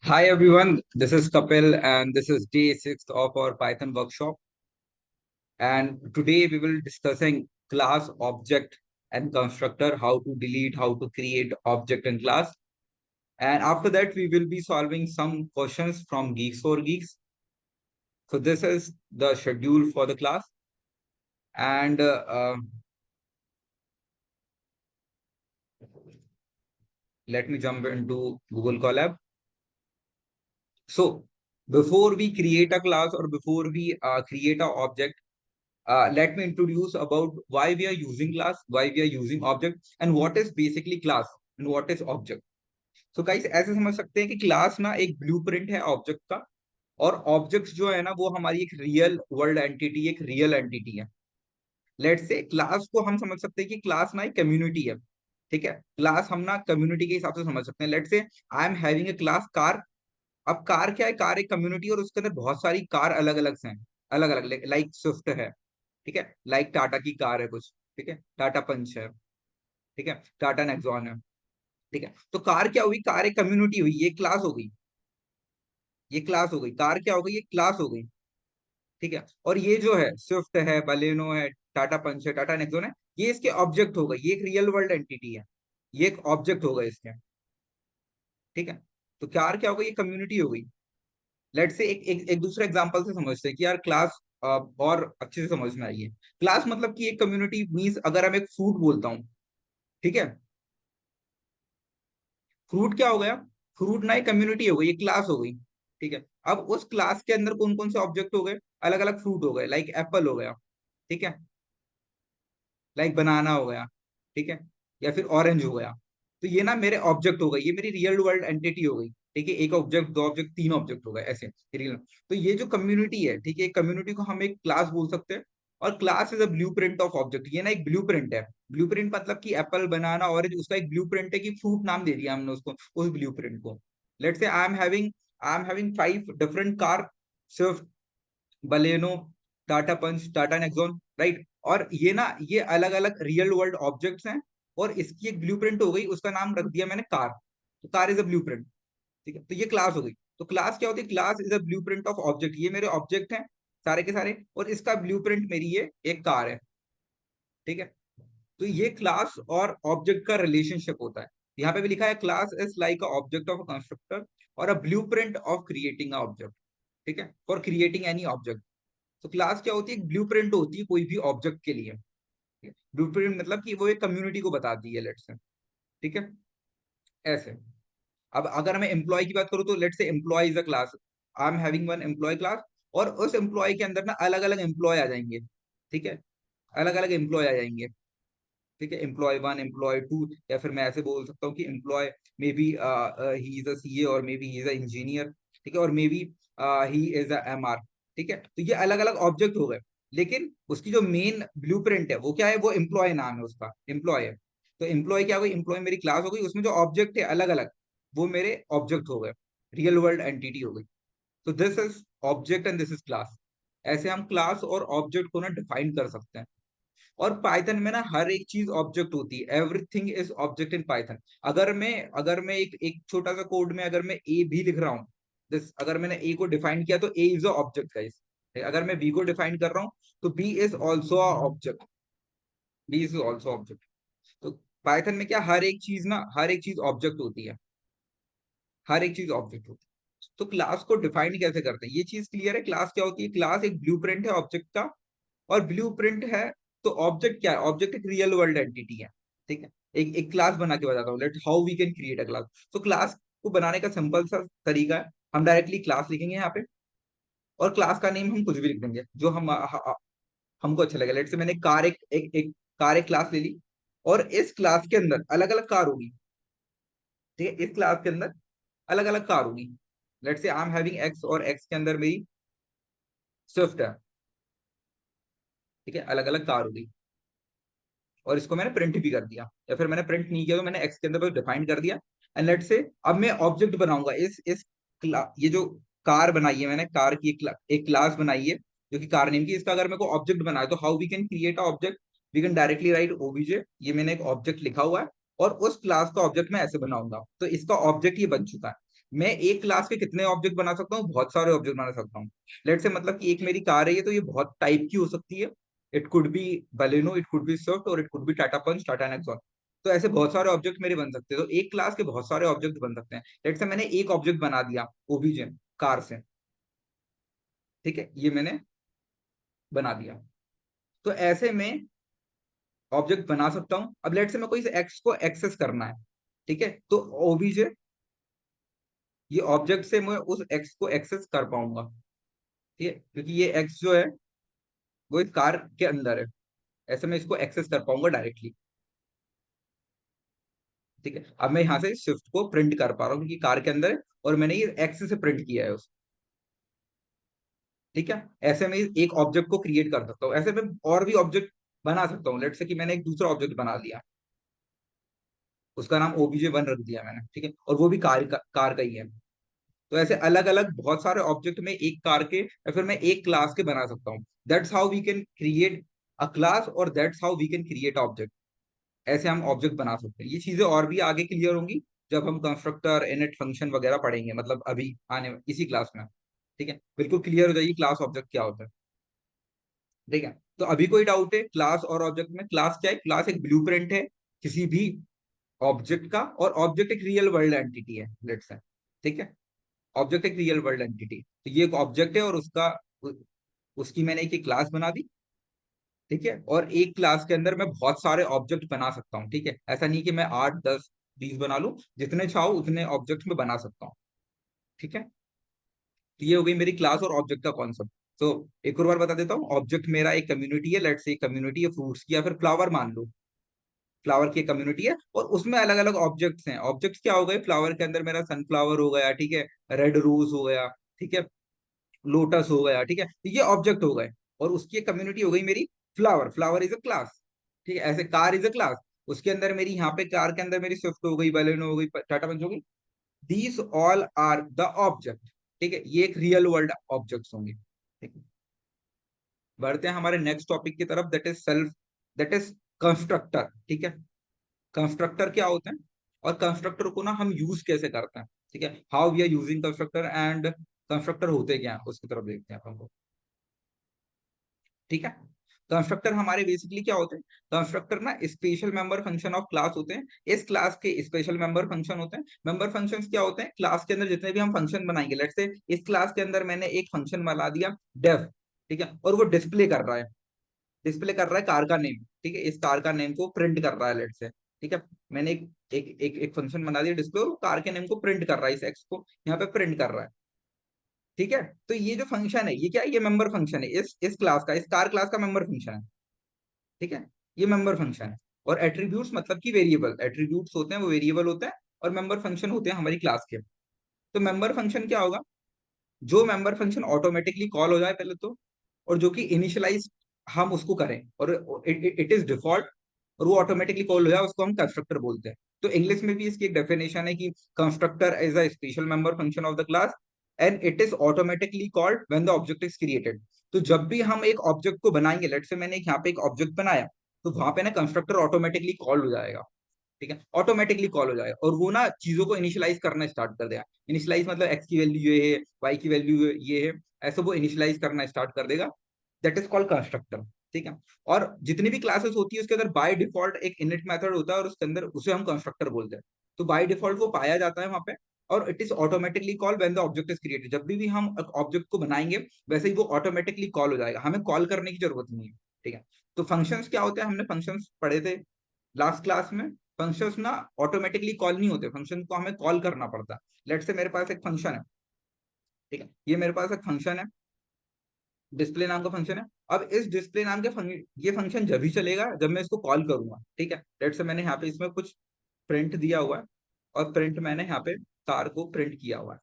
Hi everyone, this is Kapil and this is day 6 of our Python workshop. And today we will discussing class, object and constructor, how to delete, how to create object and class. And after that, we will be solving some questions from Geeks for Geeks. So this is the schedule for the class. And let me jump into Google Colab. So before we create a class or before we create an object, let me introduce about why we are using class, why we are using object, and what is basically class and what is object. So guys, ऐसे समझ सकते हैं कि class ना एक blueprint है object का, और ऑब्जेक्ट्स जो है ना वो हमारी एक रियल वर्ल्ड एंटिटी, एक रियल एंटिटी है। लेट्स से क्लास को हम समझ सकते हैं कि क्लास ना एक कम्युनिटी है। ठीक है, क्लास हम ना कम्युनिटी के हिसाब से समझ सकते हैं। Let's say I am having a class car. अब कार क्या है? कार एक कम्युनिटी और उसके अंदर बहुत सारी कार अलग अलग से हैं, अलग अलग, लाइक स्विफ्ट है। ठीक है, लाइक टाटा की कार है कुछ। ठीक है, टाटा पंच है। ठीक है, टाटा नेक्सॉन है। ठीक है, तो कार क्या हुई? कार एक कम्युनिटी हुई, ये क्लास हो गई। ये क्लास हो गई, कार क्या हो गई? ये क्लास हो गई। ठीक है, और ये जो है स्विफ्ट है, बलेनो है, टाटा पंच है, टाटा नेक्सॉन है, ये इसके ऑब्जेक्ट हो गए। ये एक रियल वर्ल्ड एंटिटी है, ये एक ऑब्जेक्ट हो गए इसके। ठीक है, तो कार क्या हो गई? ये कम्युनिटी हो गई। लेट से एक दूसरे एग्जांपल से समझते हैं कि यार क्लास और अच्छे से समझ में आई है। क्लास मतलब कि एक कम्युनिटी मींस, अगर हम एक फ्रूट बोलता हूँ, ठीक है, फ्रूट क्या हो गया? फ्रूट ना एक कम्युनिटी हो गई, एक क्लास हो गई। ठीक है, अब उस क्लास के अंदर कौन कौन से ऑब्जेक्ट हो गए? अलग अलग फ्रूट हो गए, लाइक एप्पल हो गया। ठीक है, लाइक बनाना हो गया। ठीक है, या फिर ऑरेंज हो गया। तो ये ना मेरे ऑब्जेक्ट हो गए, ये मेरी रियल वर्ल्ड एंटिटी हो गई। ठीक है, एक ऑब्जेक्ट, दो ऑब्जेक्ट, तीन ऑब्जेक्ट हो गए ऐसे रियल। तो ये जो कम्युनिटी है, ठीक है, कम्युनिटी को हम एक क्लास बोल सकते हैं। और class is a blueprint of object. ये ना एक ब्लूप्रिंट है। ब्लूप्रिंट मतलब कि एप्पल, बनाना, ऑरेंज, उसका एक ब्लूप्रिंट है कि फ्रूट नाम दे दिया हमने उसको, उस ब्लूप्रिंट को। Let's say I am having 5 different car, Swift, Baleno, Tata Punch, Tata Nexon, right. और ये ना ये अलग अलग रियल वर्ल्ड ऑब्जेक्ट्स हैं, और इसकी एक ब्लूप्रिंट हो गई, उसका नाम रख दिया मैंने कार। तो कार इज अ ब्लूप्रिंट। ठीक है, तो ये क्लास हो गई। तो क्लास क्या होती है? Class is a blueprint of object. ये मेरे ऑब्जेक्ट हैं सारे के सारे, और इसका ब्लूप्रिंट मेरी ये एक कार है। ठीक है, तो ये क्लास और ऑब्जेक्ट का रिलेशनशिप होता है। यहाँ पे भी लिखा है class is like a object of a constructor और a blueprint of creating a object. ठीक है, फॉर क्रिएटिंग एनी ऑब्जेक्ट। तो क्लास क्या होती है? ब्लूप्रिंट होती है कोई भी ऑब्जेक्ट के लिए। ब्लूप्रिंट मतलब कि वो एक कम्युनिटी को बताती है, लेट्स से। ठीक है, ऐसे। अब अगर मैं एम्प्लॉय की बात करूं तो let's say employ is a class. I am having one employ class, और उस एम्प्लॉय के अंदर ना अलग अलग एम्प्लॉय आ जाएंगे। ठीक है, अलग अलग एम्प्लॉय आ जाएंगे। ठीक है, एम्प्लॉय वन, एम्प्लॉय टू, या फिर मैं ऐसे बोल सकता हूँ कि employee maybe he is a CA, और maybe he is a engineer. ठीक है, और maybe he is a MR. ठीक है, तो ये अलग अलग ऑब्जेक्ट हो गए, लेकिन उसकी जो मेन ब्लूप्रिंट है वो क्या है? वो एम्प्लॉय नाम है उसका, एम्प्लॉय है। तो एम्प्लॉय क्या हो गई? एम्प्लॉय मेरी क्लास हो गई, उसमें जो ऑब्जेक्ट है अलग अलग, वो मेरे ऑब्जेक्ट हो गए, रियल वर्ल्ड एंटिटी हो गई। तो this is object and this is class. ऐसे हम क्लास और ऑब्जेक्ट को ना डिफाइन कर सकते हैं। और पाइथन में ना हर एक चीज ऑब्जेक्ट होती है, everything is object in Python. अगर मैं एक छोटा सा कोड में अगर मैं ए भी लिख रहा हूँ, दिस, अगर मैंने ए को डिफाइन किया तो A is a object guys. अगर मैं बी को डिफाइन कर रहा हूँ तो B is also a object, B is also object. तो पाइथन में क्या, हर एक चीज ऑब्जेक्ट होती है, हर एक चीज ऑब्जेक्ट होती है। तो क्लास को डिफाइन कैसे करते हैं, ये चीज क्लियर है? क्लास क्या होती है? क्लास एक ब्लूप्रिंट है ऑब्जेक्ट का, और ब्लूप्रिंट है। तो ऑब्जेक्ट क्या है? ऑब्जेक्ट एक रियल वर्ल्ड एंटिटी है। ठीक है, एक एक क्लास बना के बताता हूँ, let how we can create a class. तो क्लास को बनाने का सिंपल सा तरीका है, हम डायरेक्टली क्लास लिखेंगे यहाँ पे, और क्लास का नेम हम कुछ भी लिख देंगे जो हमको अच्छा लगेगा। लेट से मैंने कार एक कार एक क्लास ले ली, और इस क्लास के अंदर अलग अलग कार होगी। ठीक है, इस क्लास के अंदर अलग अलग कार होगी। लेट से आई एम हैविंग एक्स, और एक्स के अंदर मेरी स्विफ्ट है। ठीक है, अलग अलग कार होगी, और इसको मैंने प्रिंट भी कर दिया, या फिर मैंने प्रिंट नहीं किया तो मैंने एक्स के अंदर बस डिफाइन कर दिया। एंड लेट से अब मैं ऑब्जेक्ट बनाऊंगा ये जो कार बनाई है मैंने, कार की एक क्लास बनाई है जो कि कार नेम की, इसका अगर मेरे को ऑब्जेक्ट बनाए तो how we can create a object? We can directly write OBJ, ये मैंने एक ऑब्जेक्ट लिखा हुआ है, और उस क्लास का ऑब्जेक्ट मैं ऐसे बनाऊंगा, तो इसका ऑब्जेक्ट ये बन चुका है। मैं एक क्लास के कितने ऑब्जेक्ट बना सकता हूँ? बहुत सारे ऑब्जेक्ट बना सकता हूँ। लेट से मतलब कि एक मेरी कार है, ये तो ये बहुत टाइप की हो सकती है। It could be Baleno, it could be Swift, और it could be Tata Punch, Tata Nexon. तो ऐसे बहुत सारे ऑब्जेक्ट मेरे बन सकते हैं, तो एक क्लास के बहुत सारे ऑब्जेक्ट बन सकते हैं। लेट से मैंने एक ऑब्जेक्ट बना दिया ओबीजे कार से, ठीक है, ये मैंने बना दिया। तो ऐसे में ऑब्जेक्ट बना सकता हूँ। अब लेट से मैं कोई एक्स को एक्सेस करना है, ठीक है, तो ओबीजे ये ऑब्जेक्ट से मैं उस एक्स को एक्सेस कर पाऊंगा, ठीक है, क्योंकि ये एक्स जो है वो इस कार के अंदर है। ऐसे मैं इसको एक्सेस कर पाऊंगा डायरेक्टली, ठीक है। अब मैं यहाँ से स्विफ्ट को प्रिंट कर पा रहा हूँ क्योंकि कार के अंदर है, और मैंने ये एक्स से प्रिंट किया है उसको, ठीक है। ऐसे में एक ऑब्जेक्ट को क्रिएट कर सकता हूँ। ऐसे में और भी ऑब्जेक्ट बना सकता हूँ। लेट्स से कि मैंने एक दूसरा ऑब्जेक्ट बना लिया, उसका नाम OBJ1 रख दिया मैंने, ठीक है, और वो भी कार का ही है। तो ऐसे अलग अलग बहुत सारे ऑब्जेक्ट में एक कार के या फिर मैं एक क्लास के बना सकता हूँ। That's how we can create a class, और that's how we can create object. ऐसे हम ऑब्जेक्ट बना सकते हैं। ये चीजें और भी आगे क्लियर होंगी जब हम कंस्ट्रक्टर, इनिट फंक्शन वगैरह पढ़ेंगे, मतलब अभी आने इसी क्लास में, ठीक है। बिल्कुल क्लियर हो जाएगी क्लास ऑब्जेक्ट क्या होता है, ठीक है। तो अभी कोई डाउट है क्लास और ऑब्जेक्ट में? क्लास क्या है? क्लास एक ब्लूप्रिंट है किसी भी ऑब्जेक्ट का, और ऑब्जेक्ट एक रियल वर्ल्ड एंटिटी है, लेट्स से, ठीक है। ऑब्जेक्ट एक रियल वर्ल्ड एंटिटी, तो ये एक ऑब्जेक्ट है और उसकी मैंने एक क्लास बना दी, ठीक है। और एक क्लास के अंदर मैं बहुत सारे ऑब्जेक्ट बना सकता हूँ, ठीक है। ऐसा नहीं कि मैं 8 10 20 बना लूं, जितने चाहो उतने ऑब्जेक्ट में बना सकता हूँ, ठीक है। तो ये हो गई मेरी क्लास और ऑब्जेक्ट का कॉन्सेप्ट। तो एक और बार बता देता हूँ, ऑब्जेक्ट मेरा एक कम्युनिटी है। लेट्स से कम्युनिटी है फ्रूट्स की, या फिर फ्लावर मान लो, फ्लावर की कम्युनिटी है, और उसमें अलग अलग ऑब्जेक्ट्स हैं। ऑब्जेक्ट्स क्या हो गए? फ्लावर के अंदर मेरा सनफ्लावर हो गया, ठीक है, रेड रोज हो गया, ठीक है, लोटस हो गया, ठीक है, तो ये ऑब्जेक्ट हो गए। और उसकी एक कम्युनिटी हो गई मेरी flower. Flower is a class, ठीक है। ऐसे कार इज अ क्लास, उसके अंदर मेरी यहाँ पे कार के अंदर मेरी स्विफ्ट हो गई, बलेनो हो गई, टाटा पंच हो गई। These all are the object, ठीक है। ये एक रियल वर्ल्ड ऑब्जेक्ट्स होंगे, ठीक है। बढ़ते हैं हमारे नेक्स्ट टॉपिक की तरफ, that is self, that is constructor, ठीक है। कंस्ट्रक्टर क्या होते हैं, और कंस्ट्रक्टर को ना हम यूज कैसे करते हैं, ठीक है, how we are using constructor, and constructor होते क्या हैं उसकी तरफ देखते हैं अपन, ठीक है। कंस्ट्रक्टर हमारे बेसिकली क्या होते हैं? कंस्ट्रक्टर ना special member function of class होते हैं। इस क्लास के स्पेशल मेंबर फंक्शन होते हैं। मेंबर फंक्शंस क्या होते हैं? क्लास के अंदर जितने भी हम फंक्शन बनाएंगे, लेट्स से इस क्लास के अंदर मैंने एक फंक्शन बना दिया डेफ, ठीक है, और वो डिस्प्ले कर रहा है, डिस्प्ले कर रहा है कार का नेम, ठीक है, इस कार का नेम को प्रिंट कर रहा है, लेट्स से, ठीक है। मैंने एक फंक्शन बना दिया डिस्प्ले, और कार के नेम को प्रिंट कर रहा है, इस एक्स को यहाँ पे प्रिंट कर रहा है, ठीक है। तो ये जो फंक्शन है, ये क्या है? ये मेंबर फंक्शन है, इस क्लास का, इस कार क्लास का मेंबर फंक्शन है, ठीक है। ये मेंबर फंक्शन है। और एट्रीब्यूट्स मतलब कि वेरिएबल, एट्रीब्यूट्स होते हैं वो वेरिएबल होते हैं, और मेंबर फंक्शन होते हैं हमारी क्लास के। तो मेंबर फंक्शन क्या होगा? जो मेंबर फंक्शन ऑटोमेटिकली कॉल हो जाए पहले तो, और जो कि इनिशियलाइज हम उसको करें, और इट इज डिफॉल्ट, और वो ऑटोमेटिकली कॉल हो जाए, उसको हम कंस्ट्रक्टर बोलते हैं। तो इंग्लिश में भी इसकी एक डेफिनेशन है कि constructor is a special member function of the class, and it is automatically called when the object is created. तो जब भी हम एक ऑब्जेक्ट को बनाएंगे, लेट्स से मैंने यहाँ पे एक ऑब्जेक्ट बनाया, तो वहां पे ना कंस्ट्रक्टर ऑटोमेटिकली कॉल हो जाएगा, ठीक है, ऑटोमेटिकली कॉल हो जाएगा, और वो ना चीजों को इनिशियलाइज करना स्टार्ट कर देगा। इनिशियलाइज मतलब एक्स की वैल्यू ये है, वाई की वैल्यू ये है, ऐसे वो इनिशियलाइज करना स्टार्ट कर देगा। दैट इज कॉल्ड कंस्ट्रक्टर, ठीक है। और जितनी भी क्लासेस होती है उसके अंदर बाय डिफॉल्ट एक इनिट मेथड होता है, और उसके अंदर उसे हम कंस्ट्रक्टर बोलते हैं। तो बाय डिफॉल्ट वो पाया जाता है वहां पे, और it is automatically call when the object is created. जब भी हम ऑब्जेक्ट को बनाएंगे, वैसे ही वो ऑटोमेटिकली कॉल हो जाएगा, हमें कॉल करने की जरूरत नहीं है, ठीक है। तो फंक्शंस क्या होते हैं? हमने फंक्शंस पढ़े थे लास्ट क्लास में। फंक्शंस ना ऑटोमेटिकली कॉल नहीं होते, फंक्शन को हमें कॉल करना पड़ता है। लेट से मेरे पास एक फंक्शन है, ठीक है, ये मेरे पास एक फंक्शन है, डिस्प्ले नाम का फंक्शन है। अब इस डिस्प्ले नाम के ये फंक्शन जब ही चलेगा जब मैं इसको कॉल करूंगा, ठीक है। लेट से मैंने यहाँ पे इसमें कुछ प्रिंट दिया हुआ है, और प्रिंट मैंने यहाँ पे कार को प्रिंट किया हुआ है,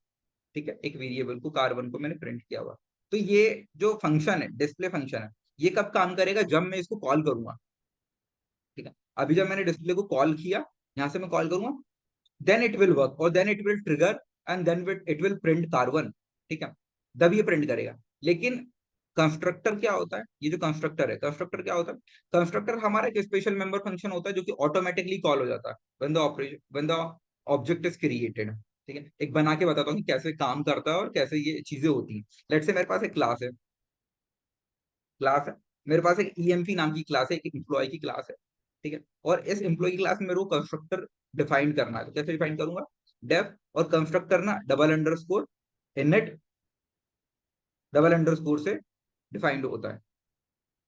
ठीक है, एक वेरिएबल को, कार 1 को मैंने प्रिंट किया हुआ है। तो ये जो फंक्शन है, डिस्प्ले फंक्शन है, ये कब काम करेगा? जब मैं इसको कॉल करूंगा, ठीक है। अभी जब मैंने डिस्प्ले को कॉल किया, यहाँ से मैं कॉल करूंगा, देन इट विल वर्क, और then it will trigger, and then it will print car 1, ठीक है, तब ये प्रिंट करेगा। लेकिन कंस्ट्रक्टर क्या होता है? ये जो कंस्ट्रक्टर है, कंस्ट्रक्टर क्या होता है? कंस्ट्रक्टर हमारा एक स्पेशल मेंबर फंक्शन होता है जो कि ऑटोमेटिकली कॉल हो जाता है when the operation, when the object is created, ठीक है, एक बना के बताता हूँ कि कैसे काम करता है और कैसे ये चीजें होती हैं। लेट से मेरे पास एक क्लास है, मेरे पास एक ईएमपी नाम की क्लास है, एक एम्प्लॉय की क्लास है। ठीक है, और इस एम्प्लॉय की क्लास में मेरे को कंस्ट्रक्टर डिफाइन करना है, तो कैसे डिफाइन करूंगा? डेफ और कंस्ट्रक्ट करना double underscore init double underscore से डिफाइंड होता है।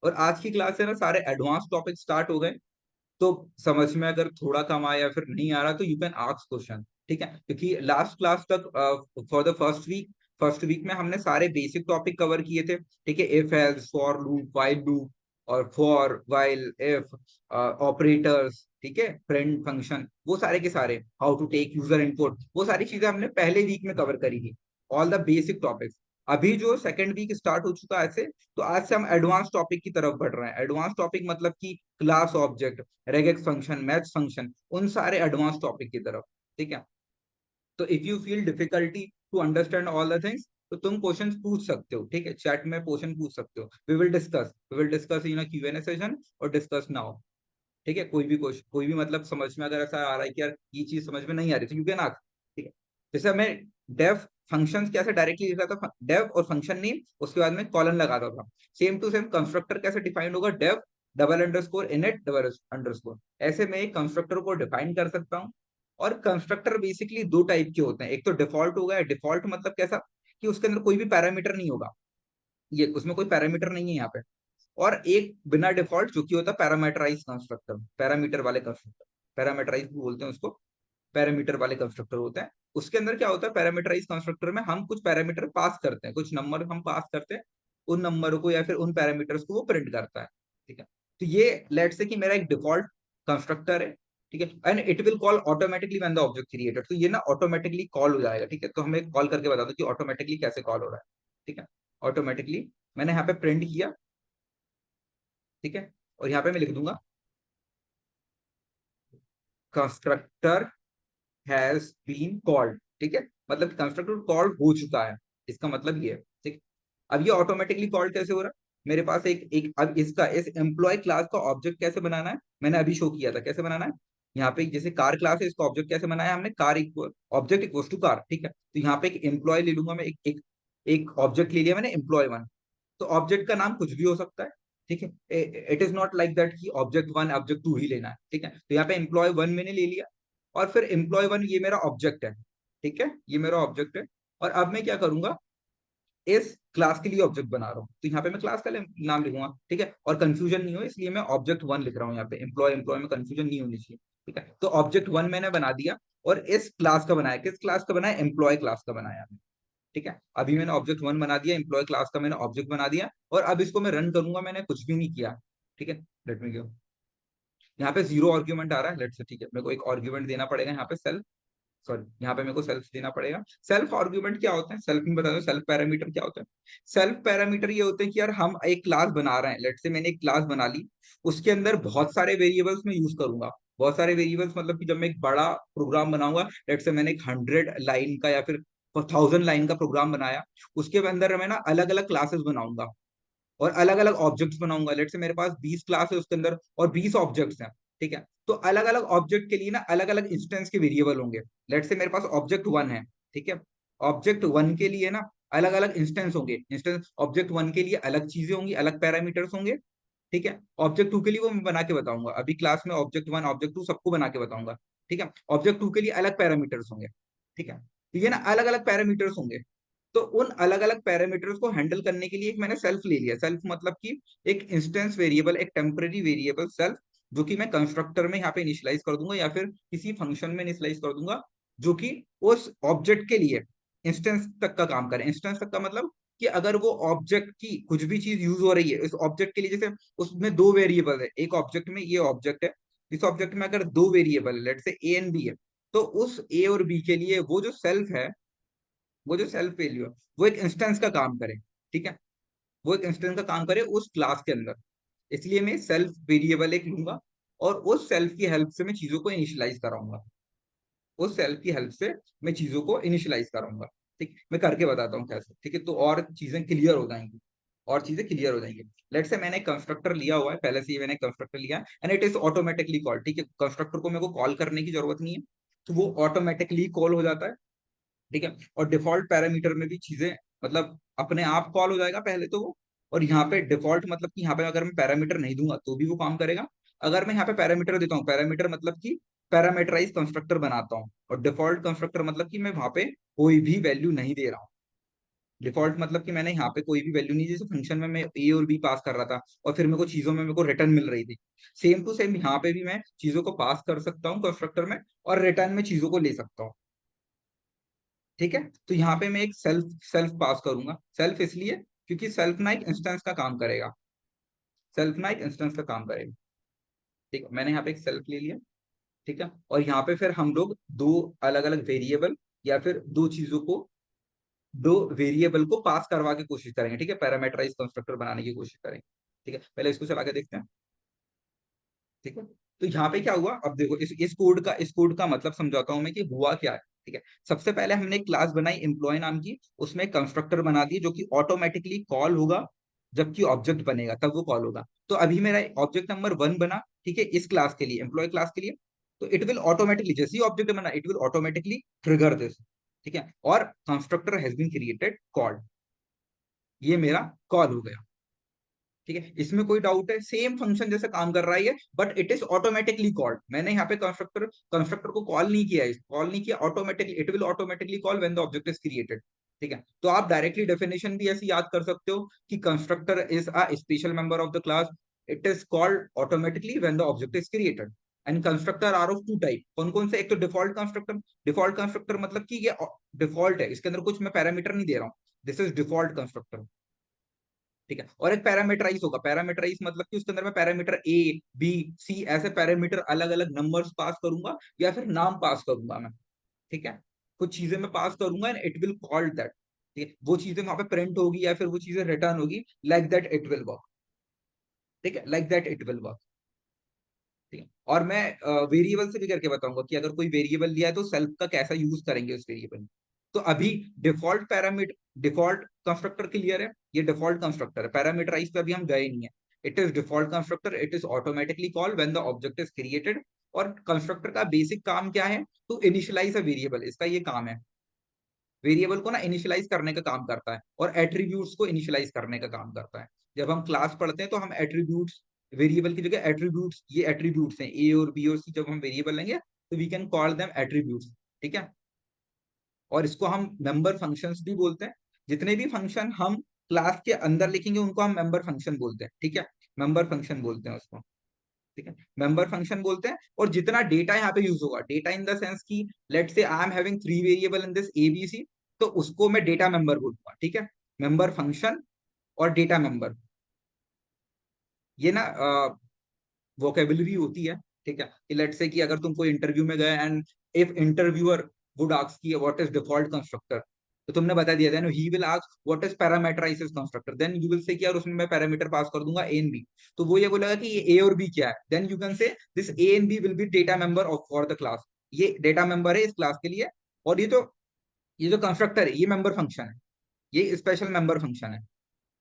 और आज की क्लास से ना सारे एडवांस टॉपिक स्टार्ट हो गए, तो समझ में अगर थोड़ा कम आया या फिर नहीं आ रहा तो यू कैन आस्क क्वेश्चन। ठीक है, क्योंकि लास्ट क्लास तक फॉर द फर्स्ट वीक में हमने सारे बेसिक टॉपिक कवर किए थे। ठीक है, if else for loop while loop और फॉर व्हाइल इफ ऑपरेटर्स, ठीक है, फ्रेंड फंक्शन, वो सारे के सारे how to take user input, वो सारी चीजें हमने पहले वीक में कवर करी थी, ऑल द बेसिक टॉपिक्स। अभी जो सेकंड वीक स्टार्ट हो चुका है आज से, तो आज से हम एडवांस टॉपिक की तरफ बढ़ रहे हैं। एडवांस टॉपिक मतलब कि class object, regex function, match function, उन सारे एडवांस टॉपिक की तरफ। ठीक है, तो if you feel difficulty to understand all the things, तो तुम क्वेश्चन पूछ सकते हो। ठीक है, चैट में क्वेश्चन पूछ सकते हो। We will discuss in a Q&A session और डिस्कस नाउ। ठीक है, कोई भी क्वेश्चन, कोई भी मतलब समझ में अगर ऐसा आ रहा है कि यार ये चीज समझ में नहीं आ रही, तो यू कैन आस्क। ठीक है, जैसे मैं डेफ फंक्शंस कैसे डायरेक्टली लिख रहा था, डेफ और फंक्शन नेम, उसके बाद में कॉलन लगाता था। सेम टू सेम कंस्ट्रक्टर कैसे डिफाइंड होगा, def double underscore init double underscore, ऐसे मैं एक कंस्ट्रक्टर को डिफाइन कर सकता हूँ। और कंस्ट्रक्टर बेसिकली दो टाइप के होते हैं, एक तो डिफॉल्ट हो गया। डिफॉल्ट मतलब कैसा, कि उसके अंदर कोई भी पैरामीटर नहीं होगा, ये उसमें कोई पैरामीटर नहीं है यहाँ पे। और एक बिना डिफॉल्ट जो कि होता है पैरामीटराइज कंस्ट्रक्टर, पैरामीटर वाले कंस्ट्रक्टर, पैरामीटराइज बोलते हैं उसको, पैरामीटर वाले कंस्ट्रक्टर होते हैं। उसके अंदर क्या होता है, पैरामीटराइज कंस्ट्रक्टर में हम कुछ पैरामीटर पास करते हैं, कुछ नंबर हम पास करते हैं, उन नंबरों को या फिर उन पैरामीटर्स को वो प्रिंट करता है। ठीक है, तो ये लेट से कि मेरा एक डिफॉल्ट कंस्ट्रक्टर है। ठीक है, and it will call automatically when the object created, तो ये ना ऑटोमेटिकली कॉल हो जाएगा। ठीक है, तो हमें कॉल करके बता दो कि ऑटोमेटिकली कैसे कॉल हो रहा है। ठीक है, ऑटोमेटिकली मैंने यहाँ पे प्रिंट किया। ठीक है, और यहाँ पे मैं लिख दूंगा कंस्ट्रक्टर हैज बीन कॉल्ड। ठीक है, मतलब कंस्ट्रक्टर कॉल्ड हो चुका है, इसका मतलब ये है। ठीक, अब ये ऑटोमेटिकली कॉल्ड कैसे हो रहा है? मेरे पास एक एक अब इसका इस एम्प्लॉय क्लास का ऑब्जेक्ट कैसे बनाना है, मैंने अभी शो किया था कैसे बनाना है। यहाँ पे जैसे कार क्लास है, इसका ऑब्जेक्ट कैसे बनाया हमने, car equal object equal to car. ठीक है, तो यहाँ पे एक एम्प्लॉय ले लूंगा मैं, एक ऑब्जेक्ट ले लिया मैंने एम्प्लॉय 1। तो ऑब्जेक्ट का नाम कुछ भी हो सकता है। ठीक है, it is not like that कि ऑब्जेक्ट 1 ऑब्जेक्ट 2 ही लेना है। ठीक है, तो यहाँ पे एम्प्लॉय 1 मैंने ले लिया, और फिर एम्प्लॉय 1 ये मेरा ऑब्जेक्ट है। ठीक है, ये मेरा ऑब्जेक्ट है। और अब मैं क्या करूंगा, इस क्लास के लिए ऑब्जेक्ट बना रहा हूँ, तो यहाँ पे मैं क्लास का नाम लिखूंगा। ठीक है, और कंफ्यूजन नहीं हो इसलिए मैं ऑब्जेक्ट 1 लिख रहा हूँ यहाँ पे, एम्प्लॉय एम्प्लॉय में कंफ्यूजन नहीं होनी चाहिए। ठीक है, तो ऑब्जेक्ट 1 मैंने बना दिया, और इस क्लास का बनाया, किस क्लास का बनाया, एम्प्लॉय क्लास का बनाया। ठीक है, अभी मैंने ऑब्जेक्ट 1 बना दिया, एम्प्लॉय क्लास का मैंने ऑब्जेक्ट बना दिया, और अब इसको मैं रन करूंगा, मैंने कुछ भी नहीं किया। ठीक है, लेट मी गो। यहाँ पे जीरो आर्ग्यूमेंट आ रहा है, लेट से। ठीक है, मेरे को एक आर्ग्यूमेंट देना पड़ेगा यहाँ पे, सेल्फ, सॉरी यहाँ पे मेरे को सेल्फ देना पड़ेगा। सेल्फ आर्ग्यूमेंट क्या होता है, सेल्फ में बता दो, सेल्फ पैरामीटर क्या होता है। सेल्फ पैरामीटर ये होते हैं कि यार हम एक क्लास बना रहे हैं, लेट से मैंने एक क्लास बना ली, उसके अंदर बहुत सारे वेरिएबल्स में यूज करूंगा। बहुत सारे वेरिएबल्स मतलब कि जब मैं एक बड़ा प्रोग्राम बनाऊंगा, लेट से मैंने एक 100 लाइन का या फिर 1000 लाइन का प्रोग्राम बनाया, उसके अंदर मैं ना अलग अलग क्लासेस बनाऊंगा और अलग अलग ऑब्जेक्ट्स बनाऊंगा। लेट से मेरे पास 20 क्लास है उसके अंदर और 20 ऑब्जेक्ट्स हैं। ठीक है, तो अलग अलग ऑब्जेक्ट के लिए ना अलग अलग इंस्टेंस के वेरिएबल होंगे। लेट से मेरे पास ऑब्जेक्ट 1 है। ठीक है, ऑब्जेक्ट 1 के लिए ना अलग अलग इंस्टेंस होंगे, इंस्टेंस ऑब्जेक्ट 1 के लिए अलग चीजें होंगी, अलग पैरामीटर्स होंगे। ठीक है, ऑब्जेक्ट 2 के लिए वो मैं बना के बताऊंगा, अभी क्लास में ऑब्जेक्ट 1 ऑब्जेक्ट 2 सबको बना के बताऊंगा। ठीक है, ऑब्जेक्ट 2 के लिए अलग पैरामीटर्स होंगे। ठीक है, तो ये ना अलग अलग पैरामीटर्स होंगे। तो उन अलग अलग पैरामीटर्स को हैंडल करने के लिए एक मैंने सेल्फ ले लिया। सेल्फ मतलब कि एक इंस्टेंस वेरिएबल, एक टेम्पररी वेरिएबल सेल्फ, जो कि मैं कंस्ट्रक्टर में यहाँ पे इनिशियलाइज कर दूंगा या फिर किसी फंक्शन में इनिशियलाइज कर दूंगा, जो कि उस ऑब्जेक्ट के लिए इंस्टेंस तक का काम करे। इंस्टेंस तक का मतलब कि अगर वो ऑब्जेक्ट की कुछ भी चीज यूज हो रही है इस ऑब्जेक्ट के लिए, जैसे उसमें दो वेरिएबल है, एक ऑब्जेक्ट में ये ऑब्जेक्ट है, इस ऑब्जेक्ट में अगर दो वेरिएबल है, लेट से ए एंड बी है, तो उस ए और बी के लिए वो जो सेल्फ है, वो जो सेल्फ वैल्यू है, वो एक इंस्टेंस का काम करे। ठीक है, वो एक इंस्टेंस का काम करे उस क्लास के अंदर, इसलिए मैं सेल्फ वेरिएबल एक लूंगा, और उस सेल्फ की हेल्प से मैं चीजों को इनिशियलाइज कराऊंगा, उस सेल्फ की हेल्प से मैं चीजों को इनिशियलाइज कराऊंगा। ठीक, मैं करके बताता हूँ कैसे। ठीक है, तो और चीजें क्लियर हो जाएंगी, और चीजें क्लियर हो जाएंगी। लेट से मैंने कंस्ट्रक्टर लिया हुआ है, पहले से ही मैंने कंस्ट्रक्टर लिया and it is automatically call. ठीक है, कंस्ट्रक्टर को मेरे को कॉल करने की जरूरत नहीं है, तो वो ऑटोमेटिकली कॉल हो जाता है। ठीक है। और डिफॉल्ट पैरामीटर में भी चीजें मतलब अपने आप कॉल हो जाएगा पहले तो वो। और यहाँ पे डिफॉल्ट मतलब कि यहाँ पे अगर मैं पैरामीटर नहीं दूंगा तो भी वो काम करेगा। अगर मैं यहाँ पे पैरामीटर देता हूँ, पैरामीटर मतलब कि पैरामीटराइज कंस्ट्रक्टर बनाता हूँ, और डिफॉल्ट कंस्ट्रक्टर मतलब कि मैं वहां पे कोई भी वैल्यू नहीं दे रहा हूँ। डिफॉल्ट मतलब कि मैंने यहाँ पे कोई भी वैल्यू नहीं, जैसे फंक्शन में मैं ए और बी पास कर रहा था और फिर मेरे को चीजों में मेरे को रिटर्न मिल रही थी, सेम टू सेम यहाँ पे भी मैं चीजों को पास कर सकता हूँ कंस्ट्रक्टर में, और रिटर्न में चीजों को ले सकता हूँ। ठीक है। तो यहाँ पे मैं एक सेल्फ सेल्फ पास करूंगा। सेल्फ इसलिए क्योंकि सेल्फ ना एक इंस्टेंस का काम करेगा, सेल्फ ना एक इंस्टेंस का काम करेगा। ठीक है, मैंने यहाँ पे एक सेल्फ ले लिया। ठीक है। और यहाँ पे फिर हम लोग दो अलग अलग वेरिएबल या फिर दो वेरिएबल को पास करवा के कोशिश करेंगे। ठीक है, पैरामीटराइज कंस्ट्रक्टर बनाने की कोशिश करेंगे। ठीक है, पहले इसको चला के देखते हैं। ठीक है। तो यहाँ पे क्या हुआ, अब देखो इस कोड का मतलब समझाता हूं मैं कि हुआ क्या है। ठीक है। सबसे पहले हमने एक क्लास बनाई एम्प्लॉय नाम की, उसमें कंस्ट्रक्टर बना दिए जो कि ऑटोमेटिकली कॉल होगा, जबकि ऑब्जेक्ट बनेगा तब वो कॉल होगा। तो अभी मेरा ऑब्जेक्ट नंबर 1 बना, ठीक है, इस क्लास के लिए, एम्प्लॉय क्लास के लिए। तो इट विल ऑटोमेटिकली, जैसे ही ऑब्जेक्ट बना, it will automatically trigger this. ठीक है। और constructor has been created called, ये मेरा कॉल हो गया। ठीक है, इसमें कोई डाउट है, सेम फंक्शन जैसे काम कर रहा है ये, but it is automatically called. मैंने यहाँ पे कंस्ट्रक्टर कंस्ट्रक्टर को कॉल नहीं किया, automatically it will automatically call when the object is created. ठीक है। तो आप डायरेक्टली डेफिनेशन भी ऐसे याद कर सकते हो कि constructor is a special member of the class, it is called automatically when the object is created. And constructor are of two type, कौन कौन से, एक तो डिफॉल्ट कंस्ट्रक्टर। डिफॉल्ट कंस्ट्रक्टर मतलब कि ये डिफॉल्ट है, इसके अंदर कुछ मैं पैरामीटर नहीं दे रहा हूँ, दिस इज डिफॉल्ट कंस्ट्रक्टर। ठीक है। और एक पैरामीटराइज होगा, पैरामीटराइज मतलब कि उसके अंदर मैं पैरामीटर ए बी सी ऐसे पैरामीटर अलग अलग नंबर्स पास करूंगा या फिर नाम पास करूंगा मैं। ठीक है, कुछ चीजें मैं पास करूंगा and it will call that. ठीक है, वो चीजें वहां पे प्रिंट होगी या फिर वो चीजें रिटर्न होगी, like that it will work. ठीक है, like that it will work. ठीक है। और मैं वेरिएबल से भी करके बताऊंगा कि अगर कोई वेरिएबल लिया है तो सेल्फ का कैसा यूज करेंगे उस वेरिएबल में। तो अभी डिफॉल्ट कंस्ट्रक्टर क्लियर है, ये डिफॉल्ट कंस्ट्रक्टर है, पैरामीटराइज पे अभी हम गए नहीं है। It is default constructor, it is automatically call when the object is created. और कंस्ट्रक्टर का बेसिक काम क्या है, टू इनिशियलाइज अ वेरिएबल, इसका ये काम है। वेरिएबल को ना इनिशियलाइज करने का काम करता है, और एट्रीब्यूट्स को इनिशियलाइज करने का काम करता है। जब हम क्लास पढ़ते हैं तो हम एट्रीब्यूट्स, वेरिएबल की जगह एट्रीब्यूट्स, ये एट्रीब्यूट्स हैं ए और बी और सी, जब हम वेरिएबल लेंगे तो we can call them attributes. ठीक है। और इसको हम मेंबर फंक्शंस भी बोलते हैं। जितने भी फंक्शन हम क्लास के अंदर लिखेंगे उनको हम मेंबर फंक्शन बोलते हैं। ठीक है, मेंबर फंक्शन बोलते हैं उसको। ठीक है, मेंबर फंक्शन बोलते हैं। और जितना डेटा यहाँ पे यूज होगा, डेटा इन द सेंस की, लेट से I am having 3 variable in this ABC, तो उसको मैं डेटा मेंबर बोलूंगा। ठीक है, मेंबर फंक्शन और डेटा मेंबर, ये ना वोकेबुलरी होती है। ठीक है, कि लेट से कि अगर तुम कोई इंटरव्यू में गए and if interviewer would ask की व्हाट इज डिफॉल्ट कंस्ट्रक्टर, तो तुमने बता दिया, then he will ask what is parameterized constructor, then you will say कि यार उसमें मैं पैरामीटर पास कर दूंगा ए एंड बी। तो वो ये बोलेगा कि ये ए और बी क्या है, then you can say this A and B will be data member of for the class, ये डेटा मेंबर है इस क्लास के लिए। और ये जो कंस्ट्रक्टर है ये मेंबर फंक्शन है, ये स्पेशल मेंबर फंक्शन है।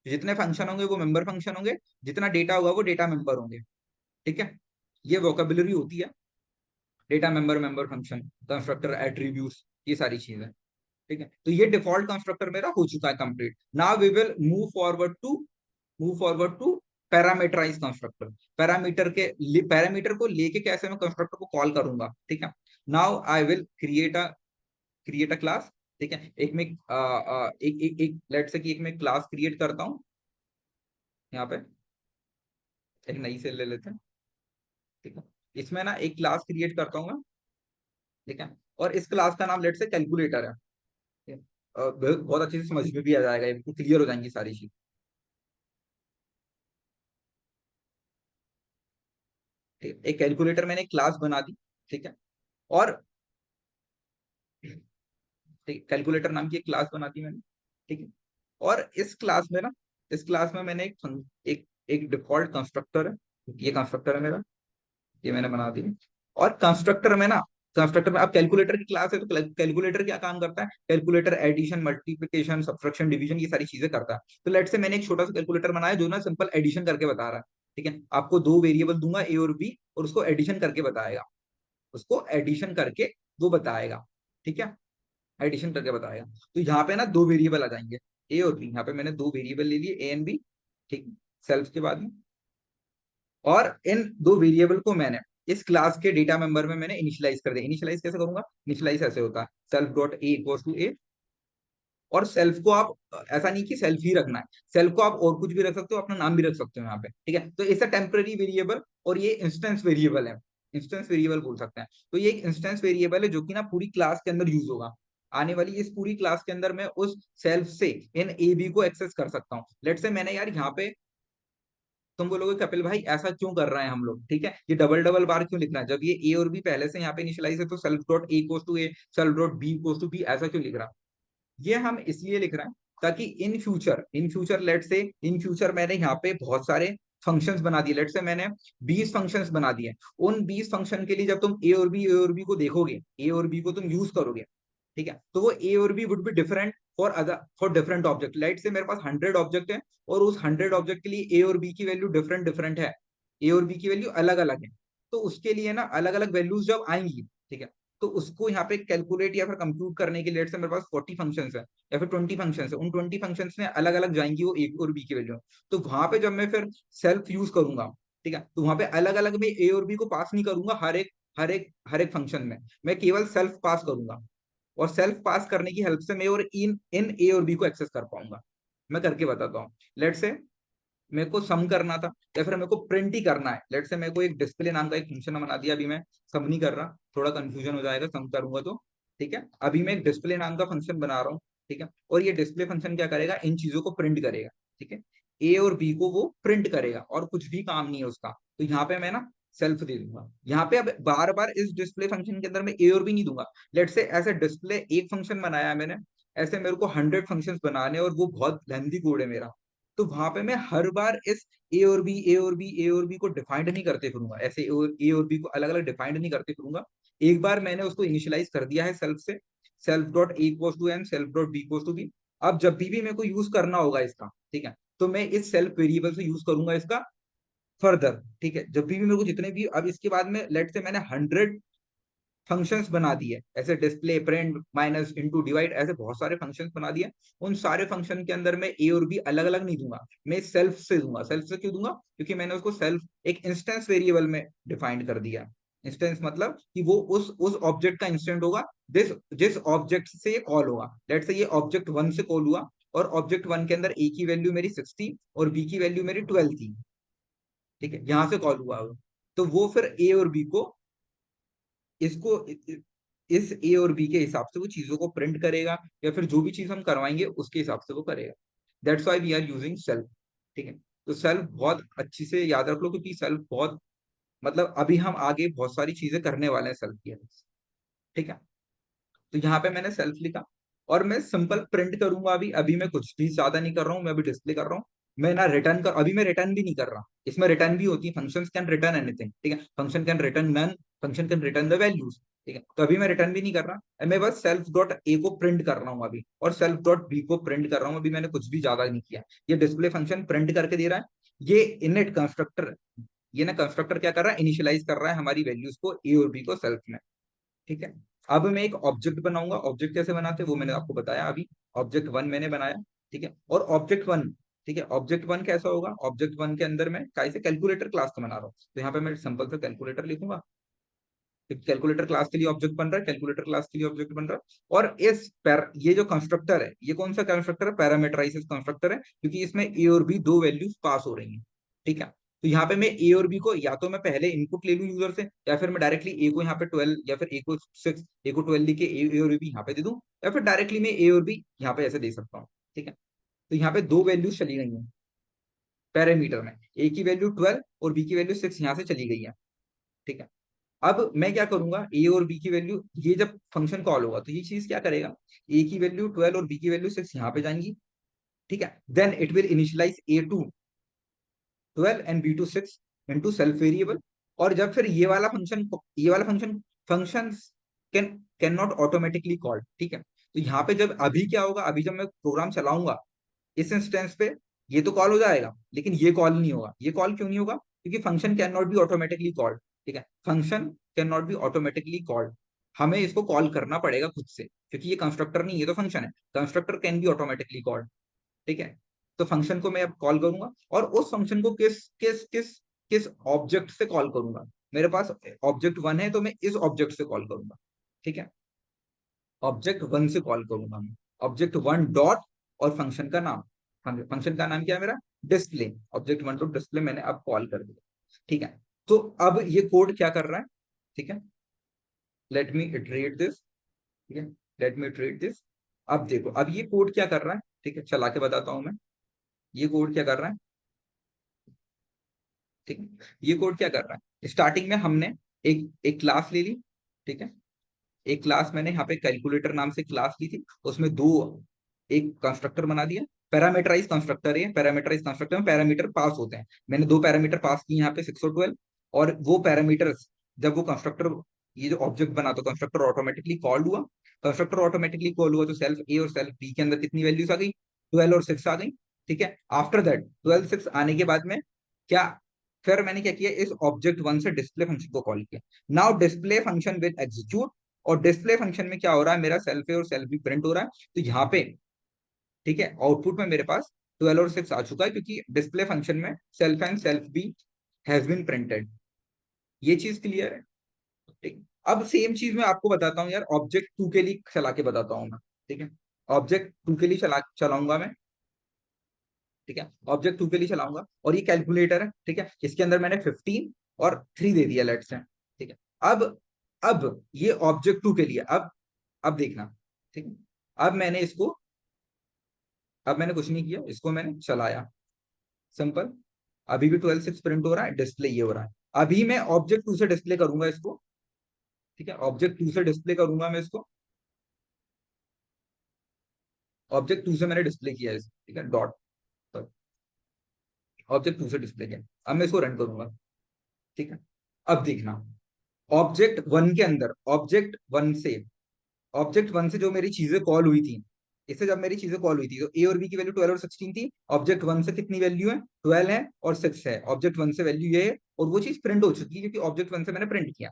जितने फंक्शन होंगे वो मेंबर फंक्शन होंगे, जितना डेटा होगा वो डेटा मेंबर होंगे। ठीक है, ये वोकेबुलरी होती है, data member, member function, constructor, attributes, ये सारी चीजें। ठीक है, तो ये डिफॉल्ट कंस्ट्रक्टर मेरा हो चुका है complete. Now we will move forward to parameterize constructor. Parameter को लेके कैसे मैं कंस्ट्रक्टर को कॉल करूंगा। ठीक है, now I will create a class. ठीक है, एक में एक लेट से कि एक मैं क्लास क्रिएट करता हूँ यहाँ पे, एक नई से ले लेते हैं। ठीक है, इसमें ना एक क्लास क्रिएट करता हूँ मैं। ठीक है, और इस क्लास का नाम लेट से कैलकुलेटर है। ठीक है, बहुत अच्छे से समझ में भी आ जाएगा, ये बिल्कुल क्लियर हो जाएंगी सारी चीज। ठीक है, एक कैलकुलेटर मैंने एक क्लास बना दी। ठीक है, और ठीक, कैलकुलेटर नाम की एक क्लास बना दी मैंने। ठीक है, और इस क्लास में ना, इस क्लास में मैंने एक एक डिफॉल्ट कंस्ट्रक्टर है, ये कंस्ट्रक्टर है मेरा, ये मैंने बना दी। और कंस्ट्रक्टर में अब कैलकुलेटर की क्लास है, तो कैलकुलेटर क्या काम करता है, calculator addition, multiplication, subtraction, division, ये सारी चीजें करता है। तो लेट से मैंने एक छोटा सा कैलकुलेटर बनाया जो ना सिंपल एडिशन करके बता रहा है। ठीक है, आपको दो वेरिएबल दूंगा ए और बी, और उसको एडिशन करके बताएगा, उसको एडिशन करके वो बताएगा। ठीक है, एडिशन करके बताएगा। तो यहाँ पे ना दो वेरिएबल आ जाएंगे, ए और बी। यहाँ पे मैंने दो वेरिएबल ले लिए, ए एंड बी, ठीक, सेल्फ के बाद में। और इन दो वेरिएबल को मैंने इस क्लास के डेटा मेंबर में मैंने इनिशियलाइज कर दिया। इनिशियलाइज कैसे करूंगा? इनिशियलाइज ऐसे होता है, self dot A equals to a. और सेल्फ को आप ऐसा नहीं कि सेल्फ ही रखना है, सेल्फ को आप और कुछ भी रख सकते हो, अपना नाम भी रख सकते हो यहाँ पे, ठीक है। तो इसे टेम्पररी वेरिएबल और ये इंस्टेंस वेरिएबल है, इंस्टेंस वेरिएबल बोल सकते हैं। तो ये एक इंस्टेंस वेरिएबल है जो कि ना पूरी क्लास के अंदर यूज होगा। आने वाली इस पूरी क्लास के अंदर मैं उस सेल्फ से इन ए बी को एक्सेस कर सकता हूँ। लेट से मैंने यार यहाँ पे, तुम बोलोगे कपिल भाई ऐसा क्यों कर रहे हैं हम लोग, ठीक है, ये डबल डबल बार क्यों लिखना है जब ये ए और बी पहले से यहाँ पे इनिशियलाइज है? तो self dot A goes to A, self dot B goes to B, ऐसा क्यों लिख रहा? ये हम इसलिए लिख रहे हैं ताकि इन फ्यूचर लेट से इन फ्यूचर मैंने यहाँ पे बहुत सारे फंक्शंस बना दिए। लेट से मैंने 20 फंक्शंस बना दिए। उन 20 फंक्शन के लिए जब तुम ए और बी को देखोगे, ए और बी को तुम यूज करोगे, ठीक है, तो वो ए और B would be different for other, for different object. लाइट से मेरे पास 100 ऑब्जेक्ट है और उस 100 ऑब्जेक्ट के लिए ए और बी की वैल्यू डिफरेंट डिफरेंट है, ए और बी की वैल्यू अलग अलग है। तो उसके लिए ना अलग अलग वैल्यूज जब आएंगी, ठीक है, तो उसको यहाँ पे कैलकुलेट या फिर कंप्यूट करने के लिए से मेरे पास 40 फंक्शंस है या फिर 20 फंक्शंस है, उन 20 फंक्शंस में अलग अलग जाएंगी वो ए और बी की वैल्यू। तो वहां पे जब मैं फिर सेल्फ यूज करूंगा, ठीक है, तो वहां पे अलग अलग में ए और बी को पास नहीं करूंगा हर एक फंक्शन में, मैं केवल सेल्फ पास करूंगा। और सेल्फ पास करने की हेल्प से मैं और इन इन ए और बी को एक्सेस कर पाऊंगा। मैं करके बताता हूँ। लेट से मेरे को सम करना था या फिर मेरे को प्रिंट ही करना है। लेट से मेरे को एक डिस्प्ले नाम का एक फंक्शन बना दिया, अभी मैं सम नहीं कर रहा, थोड़ा कंफ्यूजन हो जाएगा सम करूंगा तो, ठीक है। अभी मैं एक डिस्प्ले नाम का फंक्शन बना रहा हूँ, ठीक है, और ये डिस्प्ले फंक्शन क्या करेगा? इन चीजों को प्रिंट करेगा, ठीक है, ए और बी को वो प्रिंट करेगा और कुछ भी काम नहीं है उसका। तो यहाँ पे मैं ना सेल्फ दे दूंगा। यहाँ पे अब बार बार इस डिस्प्ले फंक्शन के अंदर मैं ए और बी नहीं दूंगा। लेट से ऐसे डिस्प्ले एक फंक्शन बनाया है मैंने, ऐसे मेरे को 100 फंक्शन बनाने और वो बहुत लेंथी कोड है मेरा। तो वहां पे मैं हर बार इस ए और बी को डिफाइंड नहीं करते फिरूंगा, ऐसे ए और बी को अलग अलग डिफाइंड नहीं करते फिरूंगा। एक बार मैंने उसको इनिशियलाइज कर दिया है सेल्फ से, self dot A equals to N, self dot B equals to B. अब जब भी मेरे को यूज करना होगा इसका, ठीक है, तो मैं इस सेल्फ वेरिएबल से यूज करूंगा इसका फर्दर, ठीक है। जब भी मेरे को जितने भी, अब इसके बाद में लेट से मैंने 100 फंक्शंस बना दिए, ऐसे display, print, minus, into, divide, ऐसे बहुत सारे फंक्शंस बना दिए। उन सारे फंक्शन के अंदर मैं ए और बी अलग अलग नहीं दूंगा, मैं सेल्फ से दूंगा। सेल्फ से क्यों दूंगा? क्योंकि मैंने उसको सेल्फ एक इंस्टेंस वेरिएबल में डिफाइंड कर दिया। इंस्टेंस मतलब कि वो उस ऑब्जेक्ट का इंस्टेंट होगा, जिस जिस ऑब्जेक्ट से ये कॉल होगा। लेट से ये ऑब्जेक्ट 1 से कॉल हुआ और ऑब्जेक्ट 1 के अंदर ए की वैल्यू मेरी 60 और बी की वैल्यू मेरी 12 थी, ठीक है, यहां से कॉल हुआ वो। तो वो फिर ए और बी को, इसको इस ए और बी के हिसाब से वो चीजों को प्रिंट करेगा या फिर जो भी चीज हम करवाएंगे उसके हिसाब से वो करेगा। That's why we are using self, ठीक है। तो सेल्फ बहुत अच्छी से याद रख लो, क्योंकि सेल्फ बहुत, मतलब अभी हम आगे बहुत सारी चीजें करने वाले हैं सेल्फ की, ठीक है। तो यहाँ पे मैंने सेल्फ लिखा और मैं सिंपल प्रिंट करूंगा। अभी अभी मैं कुछ भी ज्यादा नहीं कर रहा हूँ, मैं अभी डिस्प्ले कर रहा हूँ। मैं ना रिटर्न कर, अभी मैं रिटर्न भी नहीं कर रहा। इसमें रिटर्न भी होती है, फंक्शंस कैन रिटर्न एनीथिंग, ठीक है, function can return none, function can return the values, ठीक है। तो अभी मैं रिटर्न भी नहीं कर रहा, मैं बस सेल्फ डॉट ए को प्रिंट कर रहा हूँ अभी, और सेल्फ डॉट बी को प्रिंट कर रहा हूँ। अभी मैंने कुछ भी ज्यादा नहीं किया, ये डिस्प्ले फंक्शन प्रिंट करके दे रहा है। ये इनइट कंस्ट्रक्टर, ये ना कंस्ट्रक्टर क्या कर रहा है? इनिशियलाइज कर रहा है हमारी वैल्यूज को, ए और बी को सेल्फ में, ठीक है। अब मैं एक ऑब्जेक्ट बनाऊंगा। ऑब्जेक्ट कैसे बनाते हैं वो मैंने आपको बताया अभी। ऑब्जेक्ट 1 मैंने बनाया, ठीक है, और ऑब्जेक्ट 1, ठीक है, ऑब्जेक्ट 1 कैसा होगा? ऑब्जेक्ट 1 के अंदर मैं कैसे कैलकुलेटर क्लास का बना रहा हूँ, तो यहाँ पे मैं सिंपल से कैलकुलेटर लिखूंगा। कैलकुलेटर क्लास के लिए ऑब्जेक्ट बन रहा है, कैलकुलेटर क्लास के लिए ऑब्जेक्ट बन रहा है। और ये जो कंस्ट्रक्टर है, ये कौन सा कंस्ट्रक्टर है? पैरामीटराइज्ड कंस्ट्रक्टर है, क्योंकि इसमें ए और बी दो वैल्यूज पास हो रही हैं, ठीक है। तो यहाँ पे मैं ए और बी को या तो मैं पहले इनपुट ले लूँ यूजर से, या फिर मैं डायरेक्टली ए को यहाँ पे 12 या फिर ए को 6, ए को 12 लिख के ए और बी यहाँ पे दे दूं, या फिर डायरेक्टली मैं ए और बी यहाँ पे ऐसे दे सकता हूँ, ठीक है। तो यहाँ पे दो वैल्यूज चली गई हैं पैरामीटर में, ए की वैल्यू 12 और बी की वैल्यू 6 यहाँ से चली गई है, ठीक है। अब मैं क्या करूंगा? ए और बी की वैल्यू, ये जब फंक्शन कॉल होगा तो ये चीज क्या करेगा? ए की वैल्यू 12 और बी की वैल्यू 6 यहाँ पे जाएंगी, ठीक है। Then it will initialize A to 12 and B to 6 into self variable. और जब फिर ये वाला function function can can not automatically called, ठीक है। तो यहाँ पे जब अभी क्या होगा? अभी जब मैं प्रोग्राम चलाऊंगा इस इंस्टेंस पे, ये तो कॉल हो जाएगा, लेकिन ये कॉल नहीं होगा। ये कॉल क्यों नहीं होगा? क्योंकि function can not be automatically called, ठीक है, function can not be automatically called. हमें इसको कॉल करना पड़ेगा खुद से, क्योंकि ये कंस्ट्रक्टर नहीं, ये तो फंक्शन है। Constructor can be automatically called, ठीक है। तो फंक्शन को मैं अब कॉल करूंगा, और उस फंक्शन को किस किस किस किस ऑब्जेक्ट से कॉल करूंगा। मेरे पास ऑब्जेक्ट वन है, तो मैं इस ऑब्जेक्ट से कॉल करूंगा, ठीक है। ऑब्जेक्ट वन से कॉल करूंगा मैं, ऑब्जेक्ट वन डॉट, और फंक्शन का नाम, फंक्शन का नाम क्या है मेरा, display. Object one dot display मैंने अब कॉल कर दिया, ठीक है। तो अब ये कोड क्या कर रहा है, ठीक है। लेट मी इटरेट दिस, ठीक है। Let me iterate this. अब देखो, अब ये कोड क्या कर रहा है, ठीक है, चला के बताता हूं मैं। ये कोड क्या कर रहा है, ठीक है। ये कोड क्या कर रहा है, स्टार्टिंग में हमने एक एक क्लास ले ली, ठीक है। एक क्लास मैंने यहाँ पे कैलकुलेटर नाम से क्लास ली थी, उसमें दो, एक कंस्ट्रक्टर बना दिया। पैरामीटराइज कंस्ट्रक्टर है, पैरामीटराइज कंस्ट्रक्टर में पैरामीटर पास होते हैं। मैंने दो पैरामीटर पास किए यहाँ पे 6 और 12, और वो पैरामीटर्स जब वो कंस्ट्रक्टर, ये जो ऑब्जेक्ट बना, तो कंस्ट्रक्टर ऑटोमेटिकली कॉल्ड हुआ। कंस्ट्रक्टर ऑटोमेटिकली कॉल हुआ, तो सेल्फ ए और सेल्फ बी के अंदर कितनी वैल्यूज आ गई, 12 और 6 आ गई, ठीक है। आफ्टर दैट 12 6 आने के बाद में क्या, फिर मैंने क्या किया, इस ऑब्जेक्ट वन से डिस्प्ले फंक्शन को कॉल किया। Now display function will execute, और डिस्प्ले फंक्शन में क्या हो रहा है, मेरा सेल्फ ए और सेल्फ बी प्रिंट हो रहा है। तो यहाँ पे, ठीक है, आउटपुट में मेरे पास 12 और 6 आ चुका है, क्योंकि डिस्प्ले फंक्शन में self and self B has been printed. ये चीज क्लियर है, ठीक। अब सेम चीज मैं आपको बताता हूँ यार, ऑब्जेक्ट टू के लिए चला के बताता हूँ मैं, ठीक है। ऑब्जेक्ट टू के लिए चलाऊंगा मैं, ठीक है। ऑब्जेक्ट टू के लिए चलाऊंगा, और ये कैलकुलेटर है, ठीक है। इसके अंदर मैंने 15 और 3 दे दिया, लेट्स से, ठीक है। अब अब ये ऑब्जेक्ट टू के लिए, अब देखना, ठीक है। अब मैंने इसको, अब मैंने कुछ नहीं किया, इसको मैंने चलाया, सिंपल। अभी भी 12 6 प्रिंट हो रहा है, डिस्प्ले ये हो रहा है। अभी मैं ऑब्जेक्ट टू से डिस्प्ले करूंगा इसको, ठीक है। ऑब्जेक्ट टू से डिस्प्ले करूंगा मैं इसको, ऑब्जेक्ट टू से मैंने डिस्प्ले किया है इसको, ठीक है, डॉट, ऑब्जेक्ट टू से डिस्प्ले किया। अब मैं इसको रन करूंगा, ठीक है। अब देखना, ऑब्जेक्ट वन के अंदर, ऑब्जेक्ट वन से जो मेरी चीजें कॉल हुई थी, इससे जब मेरी चीजें कॉल हुई थी, तो ए और बी की वैल्यू 12 और 16 थी। ऑब्जेक्ट वन से कितनी वैल्यू है, 12 है और 6 है। ऑब्जेक्ट वन से वैल्यू ये है, और वो चीज प्रिंट हो चुकी है, क्योंकि ऑब्जेक्ट वन से मैंने प्रिंट किया।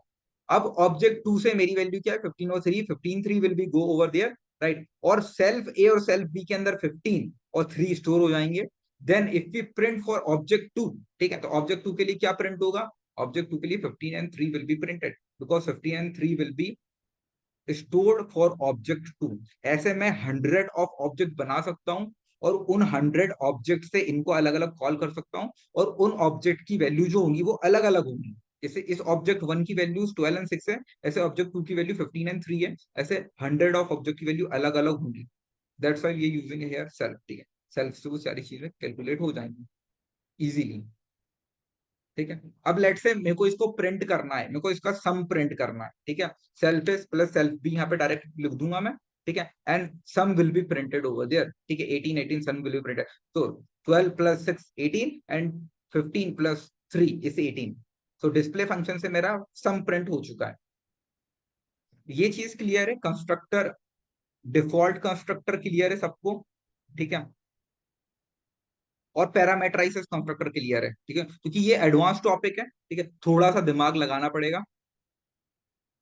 अब ऑब्जेक्ट टू से मेरी वैल्यू क्या है, 15 और 3, 15 3 will be go over there, right. और सेल्फ ए और सेल्फ बी के अंदर 15 और 3 स्टोर हो जाएंगे। Then if we print for object two, ठीक है, तो ऑब्जेक्ट टू के लिए क्या प्रिंट होगा, ऑब्जेक्ट टू के लिए 15 and 3 will be printed, because 15 and 3 will be stored for object two. ऐसे मैं 100 ऑफ ऑब्जेक्ट बना सकता हूं, और उन 100 ऑब्जेक्ट से इनको अलग अलग कॉल कर सकता हूं, और उन ऑब्जेक्ट की वैल्यू जो होंगी वो अलग अलग होंगी। जैसे इस ऑब्जेक्ट वन की वैल्यू 12 एंड 6 है, ऐसे ऑब्जेक्ट टू की वैल्यू 15 एंड 3 है, ऐसे 100 ऑफ ऑब्जेक्ट की वैल्यू अलग अलग होंगी। दैट्स व्हाई ये यूजिंग हेयर सेल्फ, ठीक है। सेल्फ से वो सारी चीजें कैलकुलेट हो जाएंगी इजीली, ठीक है। अब लेट से मेरे को इसको प्रिंट करना है, मेरे को इसका सम प्रिंट करना है, ठीक है। Self S plus self B यहाँ पे डायरेक्ट लिख दूंगा मैं, ठीक है। And sum will be printed over there, ठीक है। 18 18 सम विल बी प्रिंटेड, तो 12 प्लस 6 18 एंड 15 प्लस 3 इज 18। तो डिस्प्ले फंक्शन से मेरा सम प्रिंट हो चुका है। ये चीज क्लियर है, कंस्ट्रक्टर, डिफॉल्ट कंस्ट्रक्टर क्लियर है सबको, ठीक है। और पैरामेट्राइसिस कंस्ट्रक्टर क्लियर है, ठीक है, क्योंकि ये एडवांस टॉपिक है, ठीक है। थोड़ा सा दिमाग लगाना पड़ेगा,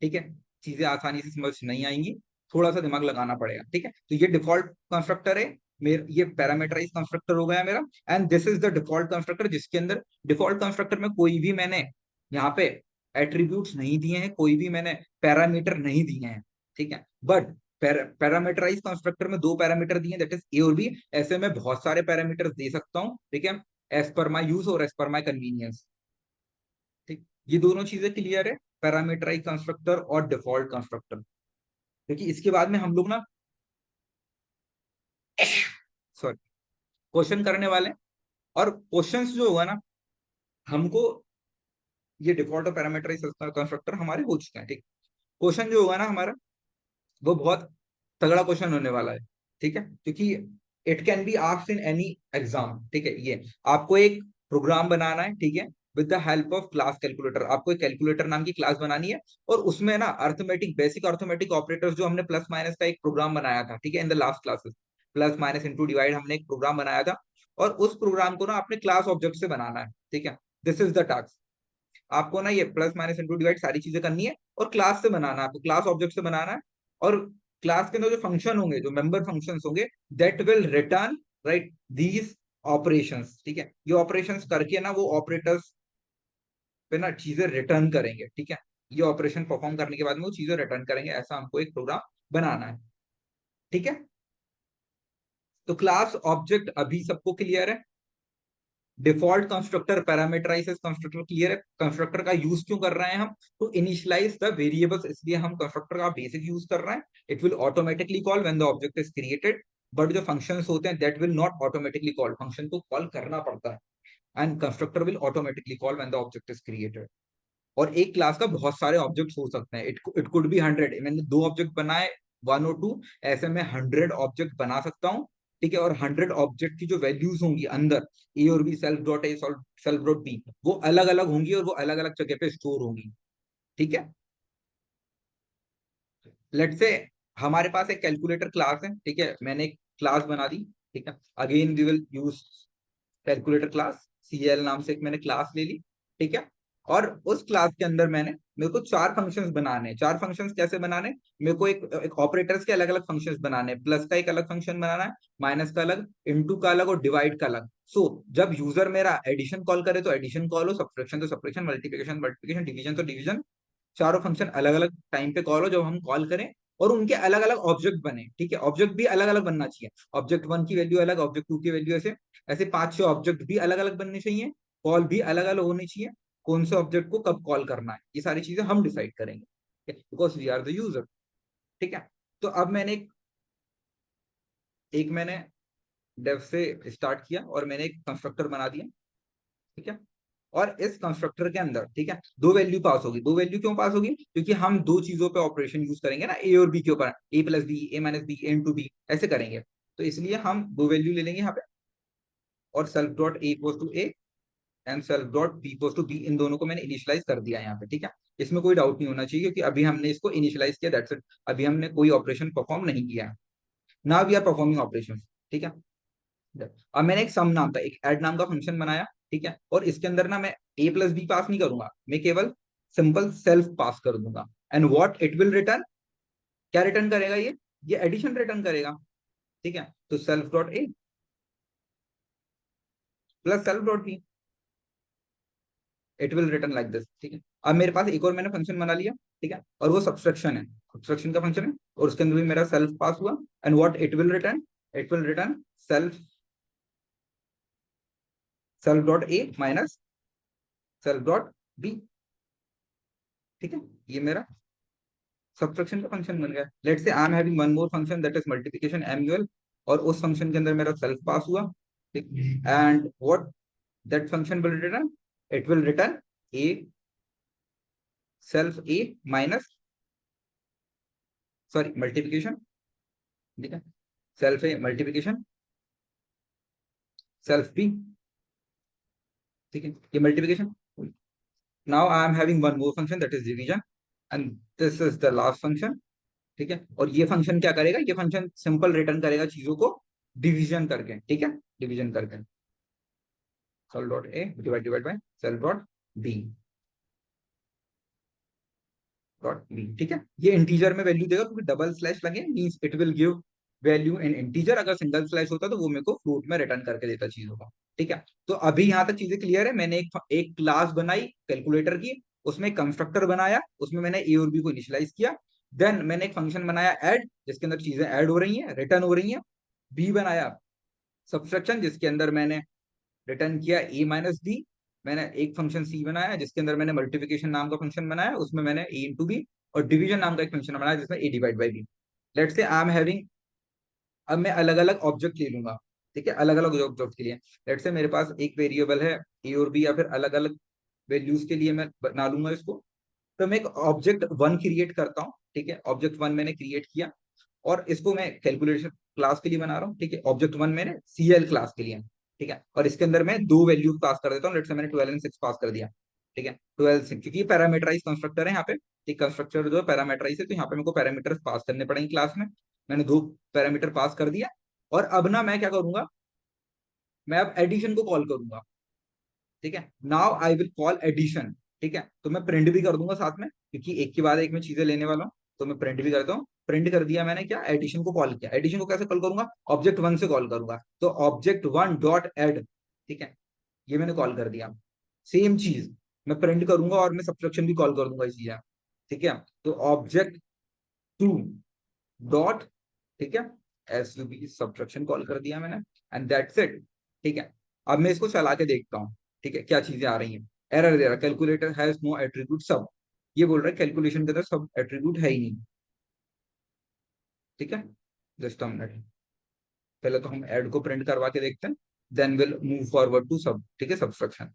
ठीक है। चीजें आसानी से समझ नहीं आएंगी, थोड़ा सा दिमाग लगाना पड़ेगा, ठीक है। तो ये डिफॉल्ट कंस्ट्रक्टर है मेरा, ये पैरामीटराइज कंस्ट्रक्टर हो गया मेरा। And this is the default constructor, जिसके अंदर, डिफॉल्ट कंस्ट्रक्टर में कोई भी मैंने यहाँ पे एट्रीब्यूट्स नहीं दिए हैं, कोई भी मैंने पैरामीटर नहीं दिए हैं, ठीक है। बट पैरामीटराइज कंस्ट्रक्टर में दो पैरामीटर दिए, दैट इज ए और बी। ऐसे में बहुत सारे पैरामीटर दे सकता हूँ, ठीक है, एज पर माई यूज और एज पर माई कन्वीनियंस, ठीक। ये दोनों चीजें क्लियर है, पैरामीटराइज कंस्ट्रक्टर और डिफॉल्ट कंस्ट्रक्टर। क्योंकि इसके बाद में हम लोग ना, सॉरी, क्वेश्चन करने वाले हैं। और क्वेश्चंस जो होगा ना, हमको, ये डिफॉल्ट और पैरामीटराइज कंस्ट्रक्टर हमारे हो चुके हैं, ठीक। क्वेश्चन जो होगा ना हमारा, वो बहुत तगड़ा क्वेश्चन होने वाला है, ठीक है। क्योंकि it can be asked in any exam, ठीक है। ये आपको एक प्रोग्राम बनाना है, ठीक है, with the help of class calculator. आपको एक कैलकुलेटर नाम की क्लास बनानी है, और उसमें ना अर्थमेटिक, बेसिक अर्थमेटिक ऑपरेटर्स, जो हमने प्लस माइनस का एक प्रोग्राम बनाया था, ठीक है, in the last classes, plus minus into divide, हमने एक प्रोग्राम बनाया था। और उस प्रोग्राम को ना अपने क्लास ऑब्जेक्ट से बनाना है, ठीक है। This is the task. आपको ना ये प्लस माइनस इंटू डिवाइड सारी चीजें करनी है, और क्लास से बनाना है, आपको क्लास ऑब्जेक्ट से बनाना है। और क्लास के अंदर जो फंक्शन होंगे, जो मेंबर फंक्शंस होंगे, that will return right these operations. ठीक है, ये ऑपरेशंस करके ना वो ऑपरेटर्स पे ना चीजें रिटर्न करेंगे। ठीक है, ये ऑपरेशन परफॉर्म करने के बाद में वो चीजें रिटर्न करेंगे, ऐसा हमको एक प्रोग्राम बनाना है। ठीक है, तो क्लास ऑब्जेक्ट अभी सबको क्लियर है। Default constructor parameterize constructor clear है। कंस्ट्रक्टर का यूज क्यों कर रहे हैं हम? तो इनिशियलाइज द वेरिएबल्स, इसलिए हम कंस्ट्रक्टर का बेसिक यूज कर रहे हैं। It will automatically call when the object is created, but जो फंक्शंस होते हैं that will not automatically call, function को कॉल करना पड़ता है। And constructor will automatically call when the object is created. और एक क्लास का बहुत सारे ऑब्जेक्ट्स हो सकते हैं, इट कुड बी 100। मैंने 2 ऑब्जेक्ट बनाए, 1 और 2, ऐसे में 100 ऑब्जेक्ट बना सकता हूँ। ठीक है, और 100 ऑब्जेक्ट की जो वैल्यूज होंगी अंदर, ए और B, self dot A, self dot B, वो अलग अलग होंगी और वो अलग अलग जगह पे स्टोर होंगी। ठीक है, लेट से हमारे पास एक कैलकुलेटर क्लास है। ठीक है, मैंने एक क्लास बना दी। ठीक है, again we will use calculator class, CL नाम से एक मैंने क्लास ले ली। ठीक है, और उस क्लास के अंदर मेरे को 4 फंक्शंस बनाने हैं। 4 फंक्शंस कैसे बनाने? मेरे को एक ऑपरेटर्स के अलग अलग फंक्शंस बनाने हैं। प्लस का एक अलग फंक्शन बनाना है, माइनस का अलग, इनटू का अलग, और डिवाइड का अलग। जब यूजर मेरा एडिशन कॉल करे तो एडिशन कॉल हो, सब्ट्रैक्शन तो सब्ट्रैक्शन, मल्टीप्लिकेशन मल्टीप्लिकेशन, डिवीजन तो डिवीजन, चारों फंक्शन अलग अलग टाइम पे कॉल हो जब हम कॉल करें, और उनके अलग अलग ऑब्जेक्ट बने। ठीक है, ऑब्जेक्ट भी अलग अलग बनना चाहिए। ऑब्जेक्ट 1 की वैल्यू अलग, ऑब्जेक्ट 2 की वैल्यू ऐसे, ऐसे 5-6 ऑब्जेक्ट भी अलग अलग बनने चाहिए। कॉल भी अलग अलग होनी चाहिए, कौन से ऑब्जेक्ट को कब कॉल करना है, ये सारी चीजें हम डिसाइड करेंगे, because we are the user. ठीक है, तो अब मैंने डेव से स्टार्ट किया और मैंने एक कंस्ट्रक्टर बना दिया। ठीक है, और इस कंस्ट्रक्टर के अंदर, ठीक है, 2 वैल्यू पास होगी। 2 वैल्यू क्यों पास होगी? क्योंकि हम 2 चीजों पे ऑपरेशन यूज करेंगे ना, ए और बी के ऊपर, ए प्लस बी, ए माइनस बी, ए इंटू बी, ऐसे करेंगे। तो इसलिए हम 2 वैल्यू ले लेंगे यहाँ पे, और self dot a equal to a and self dot b equal to b, इन दोनों को मैंने इनिशियलाइज कर दिया यहाँ पे। ठीक है, इसमें कोई डाउट नहीं होना चाहिए, क्योंकि अभी हमने इसको इनिशियलाइज किया, दैट्स इट। अभी हमने कोई ऑपरेशन परफॉर्म नहीं किया। Now we are performing operation. ठीक है, अब मैंने एक सम नाम का, एक ऐड नाम का फंक्शन बनाया। ठीक है, और इसके अंदर ना मैं ए प्लस बी पास नहीं करूंगा, मैं केवल सिंपल सेल्फ पास कर दूंगा। And what it will return, क्या रिटर्न करेगा ये एडिशन रिटर्न करेगा। ठीक है, तो self dot A plus self dot B, it will return like this. ठीक है, अब मेरे पास एक और मैंने फंक्शन बना लिया। ठीक है, और वो सब्सट्रैक्शन है, सब्सट्रैक्शन का फंक्शन है, और उसके अंदर भी मेरा सेल्फ पास हुआ। And what it will return self, self dot A minus self dot B. ठीक है, ये मेरा सब्ट्रैक्शन का फंक्शन बन गया। Let's say I am having one more function that is multiplication MUL, और उस फंक्शन के अंदर मेरा सेल्फ पास हुआ। ठीक, and what that function will return, it will return A, self A minus, sorry multiplication. ठीक है, self A multiplication self B. ठीक है, ये multiplication. Now I am having one more function that is division, and this is the last function. ठीक है, और ये function क्या करेगा? ये फंक्शन सिंपल रिटर्न करेगा चीजों को डिवीजन करके। ठीक है, डिवीजन करके, self dot A divide by self dot B dot B. ठीक है, ये इंटीजर में वैल्यू देगा, क्योंकि डबल स्लैश लगे means it will give value in integer. अगर सिंगल स्लैश होता तो वो मेरे को फ्लोट में रिटर्न करके देता चीजों का। ठीक है, तो अभी यहां तक चीजें क्लियर है। मैंने एक क्लास बनाई कैलकुलेटर की, उसमें कंस्ट्रक्टर बनाया, उसमें मैंने ए और बी को इनिशियलाइज किया। देन मैंने एक फंक्शन बनाया ऐड, जिसके अंदर चीजें ऐड हो रही हैं, रिटर्न हो रही हैं। बी बनाया सब्सट्रैक्शन, जिसके अंदर मैंने रिटर्न किया ए माइनस बी। मैंने एक फंक्शन सी बनाया जिसके अंदर मैंने मल्टीप्लिकेशन नाम का फंक्शन बनाया, उसमें मैंने ए इंटू बी, और डिवीजन नाम का एक फंक्शन बनाया जिसमें ए डिवाइड बाई बी। लेट से आई एम हैविंग, अब मैं अलग अलग ऑब्जेक्ट ले लूंगा। ठीक है, अलग अलग ऑब्जेक्ट के लिए, लेट से मेरे पास एक वेरिएबल है ए और बी, या फिर अलग अलग वैल्यूज के लिए मैं बना लूंगा इसको। तो मैं एक ऑब्जेक्ट 1 क्रिएट करता हूँ। ठीक है, ऑब्जेक्ट 1 मैंने क्रिएट किया, और इसको मैं कैलकुलेशन क्लास के लिए बना रहा हूँ। ठीक है, ऑब्जेक्ट 1 मैंने सीएल क्लास के लिए। ठीक है, और इसके अंदर मैं 2 वैल्यूज पास कर देता हूँ। लेट्स से मैंने 12 एंड 6 पास कर दिया। ठीक है, 12 6, क्योंकि पैरामीटराइज कंस्ट्रक्टर है यहाँ पे। एक कंस्ट्रक्टर जो है पैरामीटराइज है, तो यहाँ पे मेरे को पैरामीटर्स पास करने पड़ेंगे क्लास में। मैंने 2 पैरामीटर पास कर दिया, और अब ना मैं क्या करूंगा, मैं अब एडिशन को कॉल करूंगा। ठीक है, now I will call addition. ठीक है, तो मैं प्रिंट भी कर दूंगा साथ में, क्योंकि एक के बाद एक मैं चीजें लेने वाला हूँ। तो मैं प्रिंट भी करता हूँ। प्रिंट कर दिया मैंने, क्या एडिशन को कॉल किया। एडिशन को कैसे कॉल करूंगा, ऑब्जेक्ट वन से कॉल करूंगा, तो ऑब्जेक्ट वन डॉट एड, ठीक है, ये मैंने कॉल कर दिया। सेम चीज मैं प्रिंट करूंगा और मैं सब्सट्रैक्शन भी कॉल कर दूंगा इसी यहाँ, ठीक है। तो ऑब्जेक्ट टू डॉट, ठीक है, S U B subtraction call कर दिया मैंने, एंड दैट्स इट, ठीक है। अब मैं इसको चला के देखता हूँ, ठीक है, क्या चीजें आ रही हैं। एरर दे रहा, कैलकुलेटर हैज नो एट्रीब्यूट सब, ये बोल रहा है कैलकुलेशन के अंदर सब एट्रीब्यूट है ही नहीं, ठीक है। जस्ट अ मिनट, पहले तो हम ऐड को प्रिंट करवा के देखते हैं, then will move forward to sub, ठीक है, सब्सट्रैक्शन।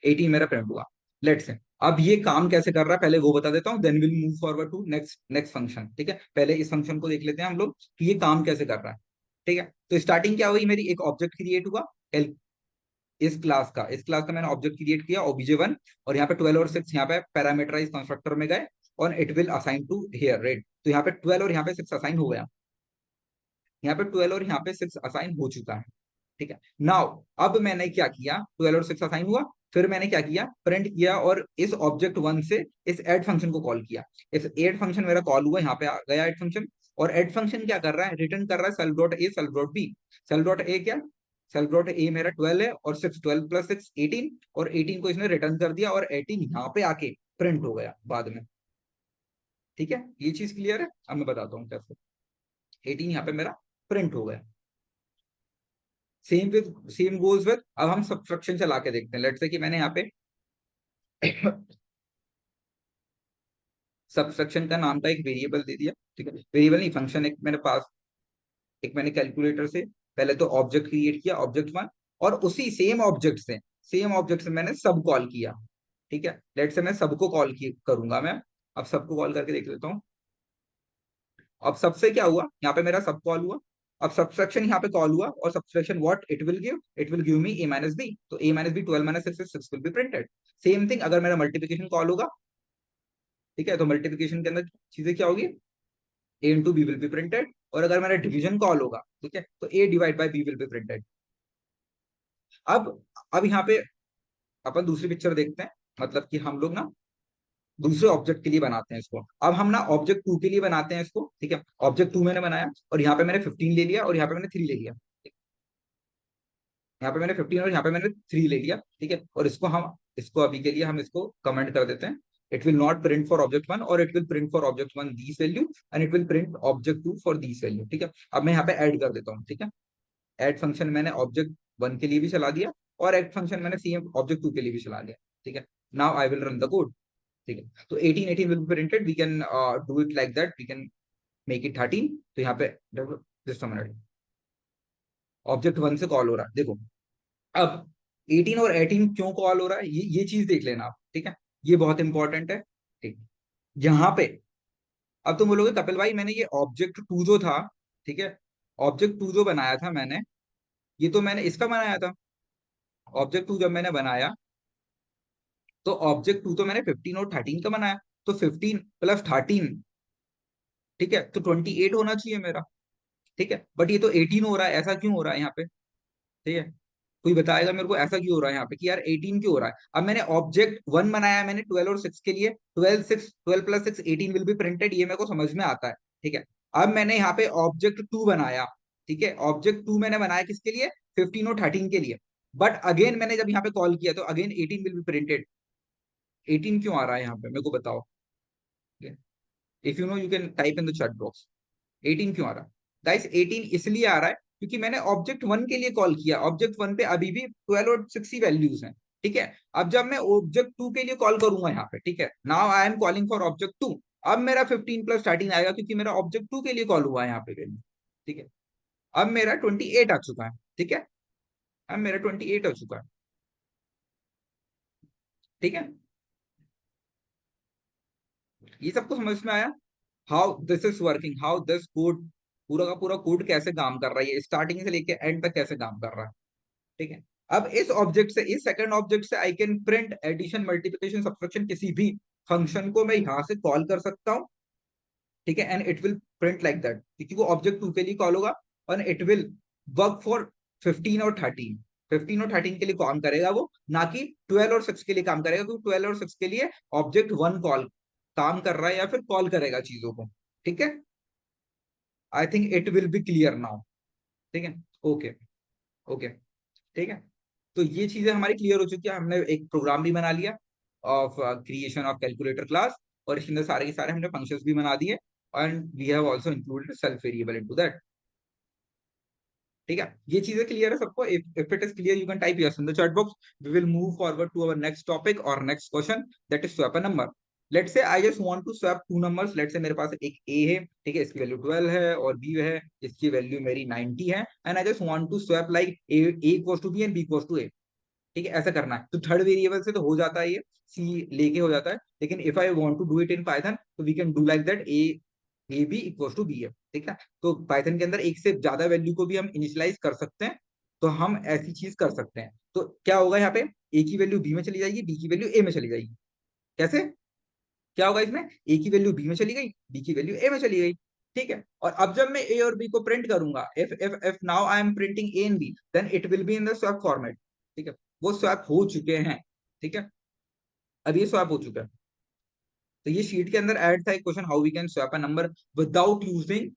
18 मेरा प्रिंट हुआ। लेट्स से अब ये काम कैसे कर रहा है पहले वो बता देता हूँ, then will move forward to next next function, ठीक है। पहले इस फंक्शन को देख लेते हैं हम लोग कि ये काम कैसे कर रहा है, ठीक है। तो स्टार्टिंग क्या हुई मेरी, एक ऑब्जेक्ट क्रिएट हुआ इस क्लास का मैंने ऑब्जेक्ट क्रिएट किया obj1, और यहाँ पे 12 और 6 यहाँ पे पैरामीटराइज कंस्ट्रक्टर में गए, और it will assign to here, right. तो यहाँ पे 12 और यहाँ पे 6 असाइन हो गया, यहाँ पे 12 और यहाँ पे 6 असाइन हो चुका है, ठीक है। नाउ अब मैंने क्या किया, 12 और 6 असाइन हुआ, फिर मैंने क्या किया, प्रिंट किया, और इस ऑब्जेक्ट वन से इस ऐड फंक्शन को कॉल किया। इस ऐड फंक्शन मेरा कॉल हुआ, यहाँ पे आ गया ऐड फंक्शन, और ऐड फंक्शन क्या कर रहा है, रिटर्न कर रहा है self dot A self dot B. Self dot A क्या, सेल्फ डॉट ए मेरा 12 है, और 6, 12 प्लस 6 18, और 18 को इसने रिटर्न कर दिया, और 18 यहाँ पे आके प्रिंट हो गया बाद में, ठीक है। ये चीज क्लियर है, अब मैं बताता हूँ कैसे। 18 यहाँ पे मेरा प्रिंट हो गया। सेम गोज विद, अब हम सब्सट्रैक्शन चला के देखते हैं। लेट्स से कि मैंने यहाँ पे सब्सट्रैक्शन का नाम का एक वेरिएबल दे दिया, ठीक है, वेरिएबल नहीं फंक्शन, एक मेरे पास, एक मैंने कैलकुलेटर से पहले तो ऑब्जेक्ट क्रिएट किया ऑब्जेक्ट वन, और उसी सेम ऑब्जेक्ट से मैंने सब कॉल किया, ठीक है। लेट्स से मैं सबको कॉल करूंगा मैं। अब सबको कॉल करके देख लेता हूँ। अब सबसे क्या हुआ, यहाँ पे मेरा सब कॉल हुआ। अब सब्सट्रैक्शन यहाँ पे कॉल हुआ, और subtraction what it will give me a minus b, तो a minus b 12 minus 6 will be printed. Same thing अगर मेरा मल्टीप्लिकेशन कॉल होगा, ठीक है, तो मल्टीप्लिकेशन के अंदर चीजें क्या होगी, a into b will be printed. और अगर मेरा डिवीजन कॉल होगा, ठीक है, तो a divide by b will be printed. अब अब यहाँ पे अपन दूसरी पिक्चर देखते हैं, मतलब कि हम लोग ना दूसरे ऑब्जेक्ट के लिए बनाते हैं इसको। अब हम ना ऑब्जेक्ट टू के लिए बनाते हैं इसको, ठीक है। ऑब्जेक्ट टू मैंने बनाया, और यहाँ पे मैंने 15 ले लिया, और यहाँ पे मैंने 3 ले लिया, यहाँ पे मैंने 15 और यहाँ पे मैंने 3 ले लिया, ठीक है। और इसको अभी के लिए हम इसको कमेंट कर देते हैं। It will not print for object one, और it will print for object one this value, and it will print object two for this value, ठीक है। अब मैं यहाँ पे ऐड कर देता हूँ, ठीक है। ऐड फंक्शन मैंने ऑब्जेक्ट वन के लिए भी चला दिया, और ऐड फंक्शन मैंने सेम ऑब्जेक्ट टू के लिए भी चला दिया, ठीक है। Now I will run the code, ठीक है। तो 18 will be printed, we can do it like that, we can make it 13। तो यहाँ पे just a minute, object one से कॉल हो रहा है, देखो। अब 18 और 18 क्यों कॉल हो रहा है, ये चीज देख लेना आप, ठीक है। ये बहुत इंपॉर्टेंट है, ठीक। यहाँ पे अब तुम बोलोगे कपिल भाई मैंने ये ऑब्जेक्ट टू जो था, ठीक है, ऑब्जेक्ट टू जो बनाया था मैंने, ये तो मैंने इसका बनाया था। ऑब्जेक्ट टू जब मैंने बनाया, तो ऑब्जेक्ट टू तो मैंने 15 और 13 का बनाया, तो 15 प्लस 13, ठीक है, तो 28 होना चाहिए मेरा, ठीक है। बट ये तो 18 हो रहा है, ऐसा क्यों हो रहा है यहाँ पे, ठीक है। कोई बताएगा मेरे को ऐसा क्यों हो रहा है यहाँ पे कि यार 18 क्यों हो रहा है। अब मैंने ऑब्जेक्ट वन बनाया मैंने 12 और 6 के लिए, 12 प्लस 6 18 विल बी प्रिंटेड, ये मेरे को समझ में आता है, ठीक है। अब मैंने यहाँ पे ऑब्जेक्ट टू बनाया, ठीक है, ऑब्जेक्ट टू मैंने बनाया किसके लिए, 15 और 13 के लिए। बट अगेन मैंने जब यहाँ पे कॉल किया, तो अगेन 18 विल बी प्रिंटेड। 18 क्यों आ रहा है यहाँ पे मेरे को बताओ, if you know you can type in the chat box. 18 क्यों आ रहा है गाइस, 18 इसलिए आ रहा है क्योंकि मैंने ऑब्जेक्ट वन के लिए कॉल किया, ऑब्जेक्ट वन पे अभी भी 12 और 6 ही वैल्यूज हैं, ठीक है। अब जब मैं ऑब्जेक्ट टू के लिए कॉल करूंगा यहाँ पे, ठीक है, now I am calling for object two, अब मेरा 15 प्लस 13 आएगा, क्योंकि मेरा ऑब्जेक्ट टू के लिए कॉल हुआ है यहाँ पे वैल्यू, ठीक है। अब मेरा 28 आ चुका है, ठीक है, अब मेरा 28 आ चुका है, ठीक है। ये सबको समझ में आया, how this is working, how this code, पूरा का पूरा कोड कैसे काम कर रहा है, ये स्टार्टिंग से लेके एंड तक कैसे काम कर रहा है, ठीक है। अब इस ऑब्जेक्ट से, इस सेकंड ऑब्जेक्ट से I can print addition multiplication subtraction, किसी भी फंक्शन को मैं यहां से कॉल कर सकता हूं, ठीक है। And it will print like that, क्योंकि वो ऑब्जेक्ट टू के लिए कॉल होगा, और इट विल वर्क फॉर 15 और 13। 15 और 13 के लिए काम करेगा वो, ना कि 12 और 6 के लिए काम करेगा, क्योंकि 12 और 6 के लिए ऑब्जेक्ट वन कॉल काम कर रहा है या फिर कॉल करेगा चीजों को। ठीक है, I think it will B clear now. ठीक है, ओके ओके, ठीक है। तो ये चीजें हमारी क्लियर हो चुकी है, हमने एक प्रोग्राम भी बना लिया of creation of calculator class, और इसके अंदर सारे के सारे हमने फंक्शंस भी बना दिए, and we have also included self variable into that. ठीक है, ये चीजें क्लियर है सबको? If it is clear you can type yes in the chat box. We will move forward to our next topic और next question, that is swap a number. Let's say I just want to swap two numbers. Let's say मेरे पास एक ए है, ठीक है, इसकी value 12 है, और B है, इसकी वैल्यू मेरी 90 है, and I just want to swap like a equals to b and b equals to a. ठीक है, ऐसा करना है। तो थर्ड वेरिएबल से तो हो जाता है, ये सी लेके हो जाता है, लेकिन if I want to do it in Python तो we can do like that, a b equals to b है। ठीक है, तो पाइथन के अंदर एक से ज्यादा वैल्यू को भी हम इनिशियलाइज कर सकते हैं, तो हम ऐसी चीज कर सकते हैं। तो क्या होगा यहाँ पे, ए की वैल्यू बी में चली जाएगी, बी की वैल्यू ए में चली जाएगी। कैसे, क्या होगा इसमें, ए की वैल्यू बी में चली गई, बी की वैल्यू ए में चली गई। ठीक है, और अब जब मैं ए और बी को प्रिंट करूंगा, if now I am printing A and B, then it will be in the swap format. ठीक है, वो स्वैप हो चुके हैं। ठीक है, अब ये स्वैप हो चुका है। तो ये शीट के अंदर ऐड था एक question, how we can swap a number without using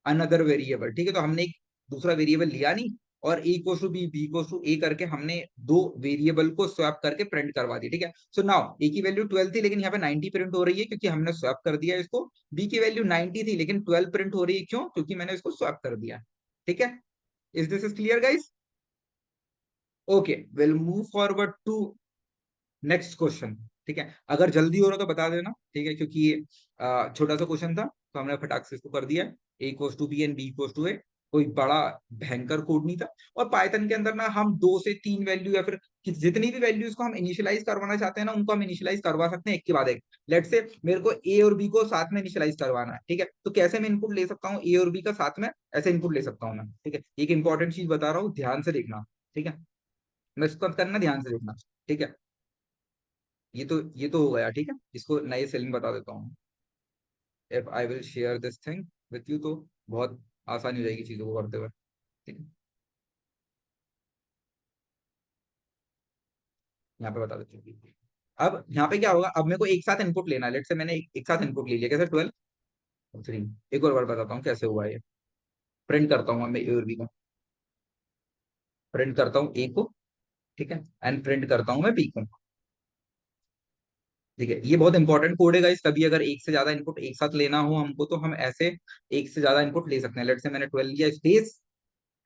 another variable. ठीक है, तो हमने एक दूसरा वेरिएबल लिया नहीं, और a equals to b, b equals to a करके हमने दो वेरिएबल को स्वैप करके प्रिंट करवा दी। ठीक है, सो नाउ ए की वैल्यू 12 थी, लेकिन यहाँ पे 90 प्रिंट हो रही है क्योंकि हमने स्वैप कर दिया इसको। बी की वैल्यू 90 थी, लेकिन 12 प्रिंट हो रही है, क्यों? क्योंकि मैंने इसको स्वैप कर दिया। ठीक है, is this is clear guys? Okay, will move forward to next question. ठीक है, अगर जल्दी हो रहा तो बता देना, ठीक है, क्योंकि ये छोटा सा क्वेश्चन था, तो हमने फटाक से इसको कर दिया। A equals to b and b equals to a, कोई बड़ा भयंकर कोड नहीं था। और पाइथन के अंदर ना हम दो से तीन वैल्यू या फिर जितनी भी वैल्यूज को हम इनिशियलाइज करवाना चाहते हैं ना, उनको हम इनिशियलाइज करवा सकते हैं एक के बाद एक। लेट से मेरे को ए और बी को साथ में इनिशियलाइज करवाना है, ठीक है, तो कैसे मैं इनपुट ले सकता हूँ ए और बी का साथ में, ऐसे इनपुट ले सकता हूँ मैं। ठीक है, एक इंपॉर्टेंट चीज बता रहा हूँ, ध्यान से देखना। ठीक है, मैं इसको करना, ध्यान से देखना। ठीक है, ये तो हो गया। ठीक है, इसको नए सेल में बता देता हूँ। If I will share this thing with you, तो बहुत आसानी हो जाएगी चीजों को करते हुए। ठीक है, यहाँ पे बता देते हैं। अब यहाँ पे क्या होगा, अब मेरे को एक साथ इनपुट लेना है। लेट से मैंने एक साथ इनपुट ले लिया, कैसे, 12 3। एक और बार बताता हूँ कैसे हुआ ये। प्रिंट करता हूँ मैं ए और बी को, प्रिंट करता हूँ ए को, ठीक है, एंड प्रिंट करता हूँ मैं बी को। ठीक है, ये बहुत इंपॉर्टेंट कोड है गाइस। कभी अगर एक से ज्यादा इनपुट एक साथ लेना हो हमको, तो हम ऐसे एक से ज्यादा इनपुट ले सकते हैं। लेट से मैंने 12 लिया स्पेस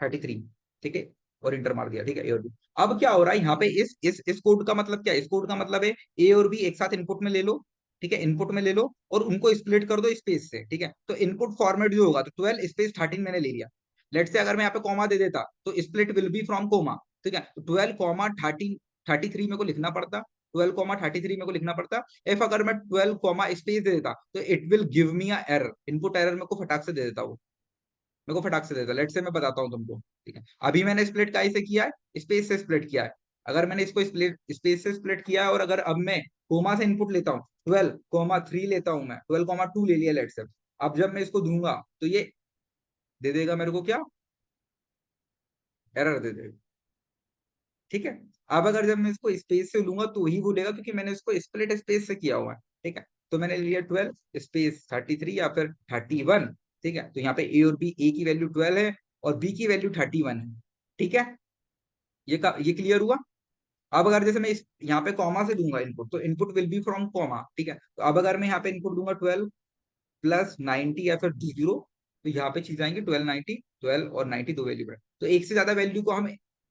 33, ठीक है, और इंटर मार दिया। ठीक है, ए और बी। अब क्या हो रहा है यहाँ पे, इस कोड का मतलब क्या है? इस कोड का मतलब है ए और बी एक साथ इनपुट में ले लो। ठीक है, इनपुट में ले लो और उनको स्प्लिट कर दो स्पेस से। ठीक है, तो इनपुट फॉर्मेट जो होगा, तो 12 स्पेस 13 मैंने ले लिया। लेट से अगर मैं यहाँ पे कॉमा दे देता, तो split will be from comma. ठीक है, तो 12 कॉमा 13 33 मेरे को लिखना पड़ता, 12 कॉमा 33 मेरे को लिखना पड़ता। इफ अगर मैं 12 कॉमा स्पेस दे देता, तो it will give me a error, input error मेरे को फटाक से दे देता वो, मेरे को फटाक से देता। लेट से मैं बताता हूँ तुमको। ठीक है, अभी मैंने स्प्लिट काई से किया है, स्पेस से स्प्लिट किया है। अगर मैंने इसको स्प्लिट स्पेस से स्प्लिट किया है, और अगर अब मैं कोमा से इनपुट लेता हूँ, 12 कॉमा 3 लेता हूँ मैं, 12 कॉमा 2 ले लिया लेट से। अब जब मैं इसको दूंगा, तो ये दे देगा मेरे को क्या, एरर दे देगा। ठीक है, अब अगर जब मैं इसको स्पेस से लूंगा, तो वही बोलेगा, क्योंकि मैंने इसको स्प्लिट स्पेस से किया हुआ है। ठीक है, तो मैंने लिया 12 स्पेस 33 या फिर 31। ठीक है, तो यहाँ पे ए और बी, ए की वैल्यू 12 है और बी की वैल्यू 31 है। ठीक है, ये क्लियर हुआ? अब अगर जैसे मैं इस यहाँ पे कॉमा से दूंगा इनपुट, तो input will be from comma. ठीक है, तो अब अगर मैं यहाँ पे इनपुट दूंगा 12 प्लस 90 या फिर 0, तो यहाँ पे चीज आएंगे 12 90, 12 और 90 दो वैल्यू है। तो एक से ज्यादा वैल्यू को हम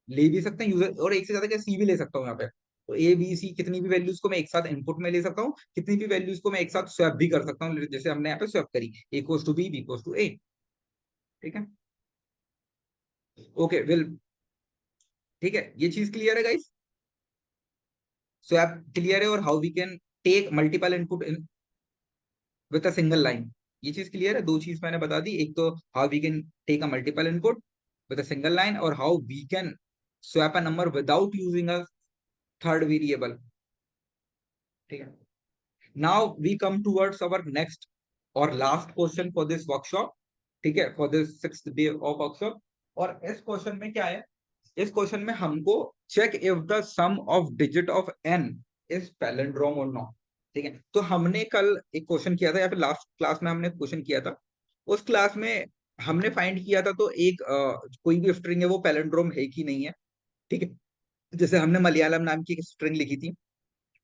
ले भी सकते हैं यूजर, और एक से ज्यादा क्या, सी भी ले सकता हूँ यहाँ पे। तो ए बी सी कितनी भी वैल्यूज को मैं एक साथ इनपुट में ले सकता हूँ, कितनी भी वैल्यूज को मैं एक साथ स्वैप भी कर सकता हूँ, जैसे हमने यहाँ पे स्वैप करी, a goes to b, b goes to a. ठीक है, ओके विल, ठीक है, ये चीज क्लियर है गाइस? स्वैप क्लियर है, और how we can take multiple input in with a single line, ये चीज क्लियर है? दो चीज मैंने बता दी, एक तो how we can take a multiple input with a single line, और how we can swap a number without using a third variable. ठीक है, now we come towards our next और last question for this workshop. ठीक है, for this 6th day of workshop. और इस question में क्या है, इस क्वेश्चन में हमको check if the sum of digit of N is palindrome और नॉट। ठीक है, तो हमने कल एक क्वेश्चन किया था या फिर लास्ट क्लास में हमने क्वेश्चन किया था। उस क्लास में हमने फाइंड किया था, तो एक कोई भी स्ट्रिंग है वो पैलिंड्रोम है कि नहीं है। ठीक है, जैसे हमने मलयालम नाम की एक स्ट्रिंग लिखी थी,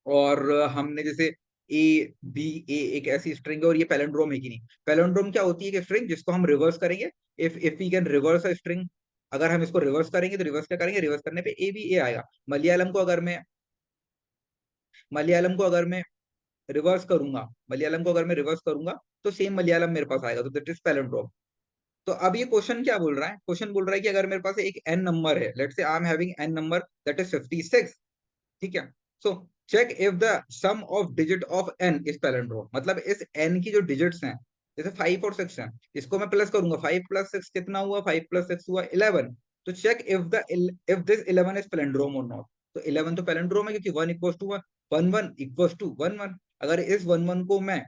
और हमने जैसे ए बी ए एक ऐसी स्ट्रिंग है और ये पैलिंड्रोम है कि नहीं। पैलिंड्रोम क्या होती है? कि स्ट्रिंग जिसको हम रिवर्स करेंगे, if we can reverse a string, अगर हम इसको रिवर्स करेंगे तो रिवर्स क्या करेंगे, रिवर्स करने पे ए भी ए आएगा। मलयालम को अगर मैं मलयालम को अगर मैं रिवर्स करूंगा मलयालम को अगर मैं रिवर्स करूंगा तो सेम मलयालम मेरे पास आएगा, तो दैट इज पैलिंड्रोम। तो अब ये क्वेश्चन क्या बोल रहा है? क्वेश्चन बोल रहा है कि अगर मेरे पास एक एन नंबर है, let's say I am having N number that is 56। ठीक है, so check if the sum of digit of N is palindrome, मतलब इस एन की जो डिजिट्स हैं, जैसे 5 और 6 हैं, इसको मैं प्लस करूंगा, 5 + 6 कितना हुआ? 5 + 6 हुआ 11। तो check if this 11 is palindrome और नॉट। तो 11 तो पैलिंड्रोम है, क्योंकि 1 = 1, 1 1 = 1 1। अगर इस 1 1 को मैं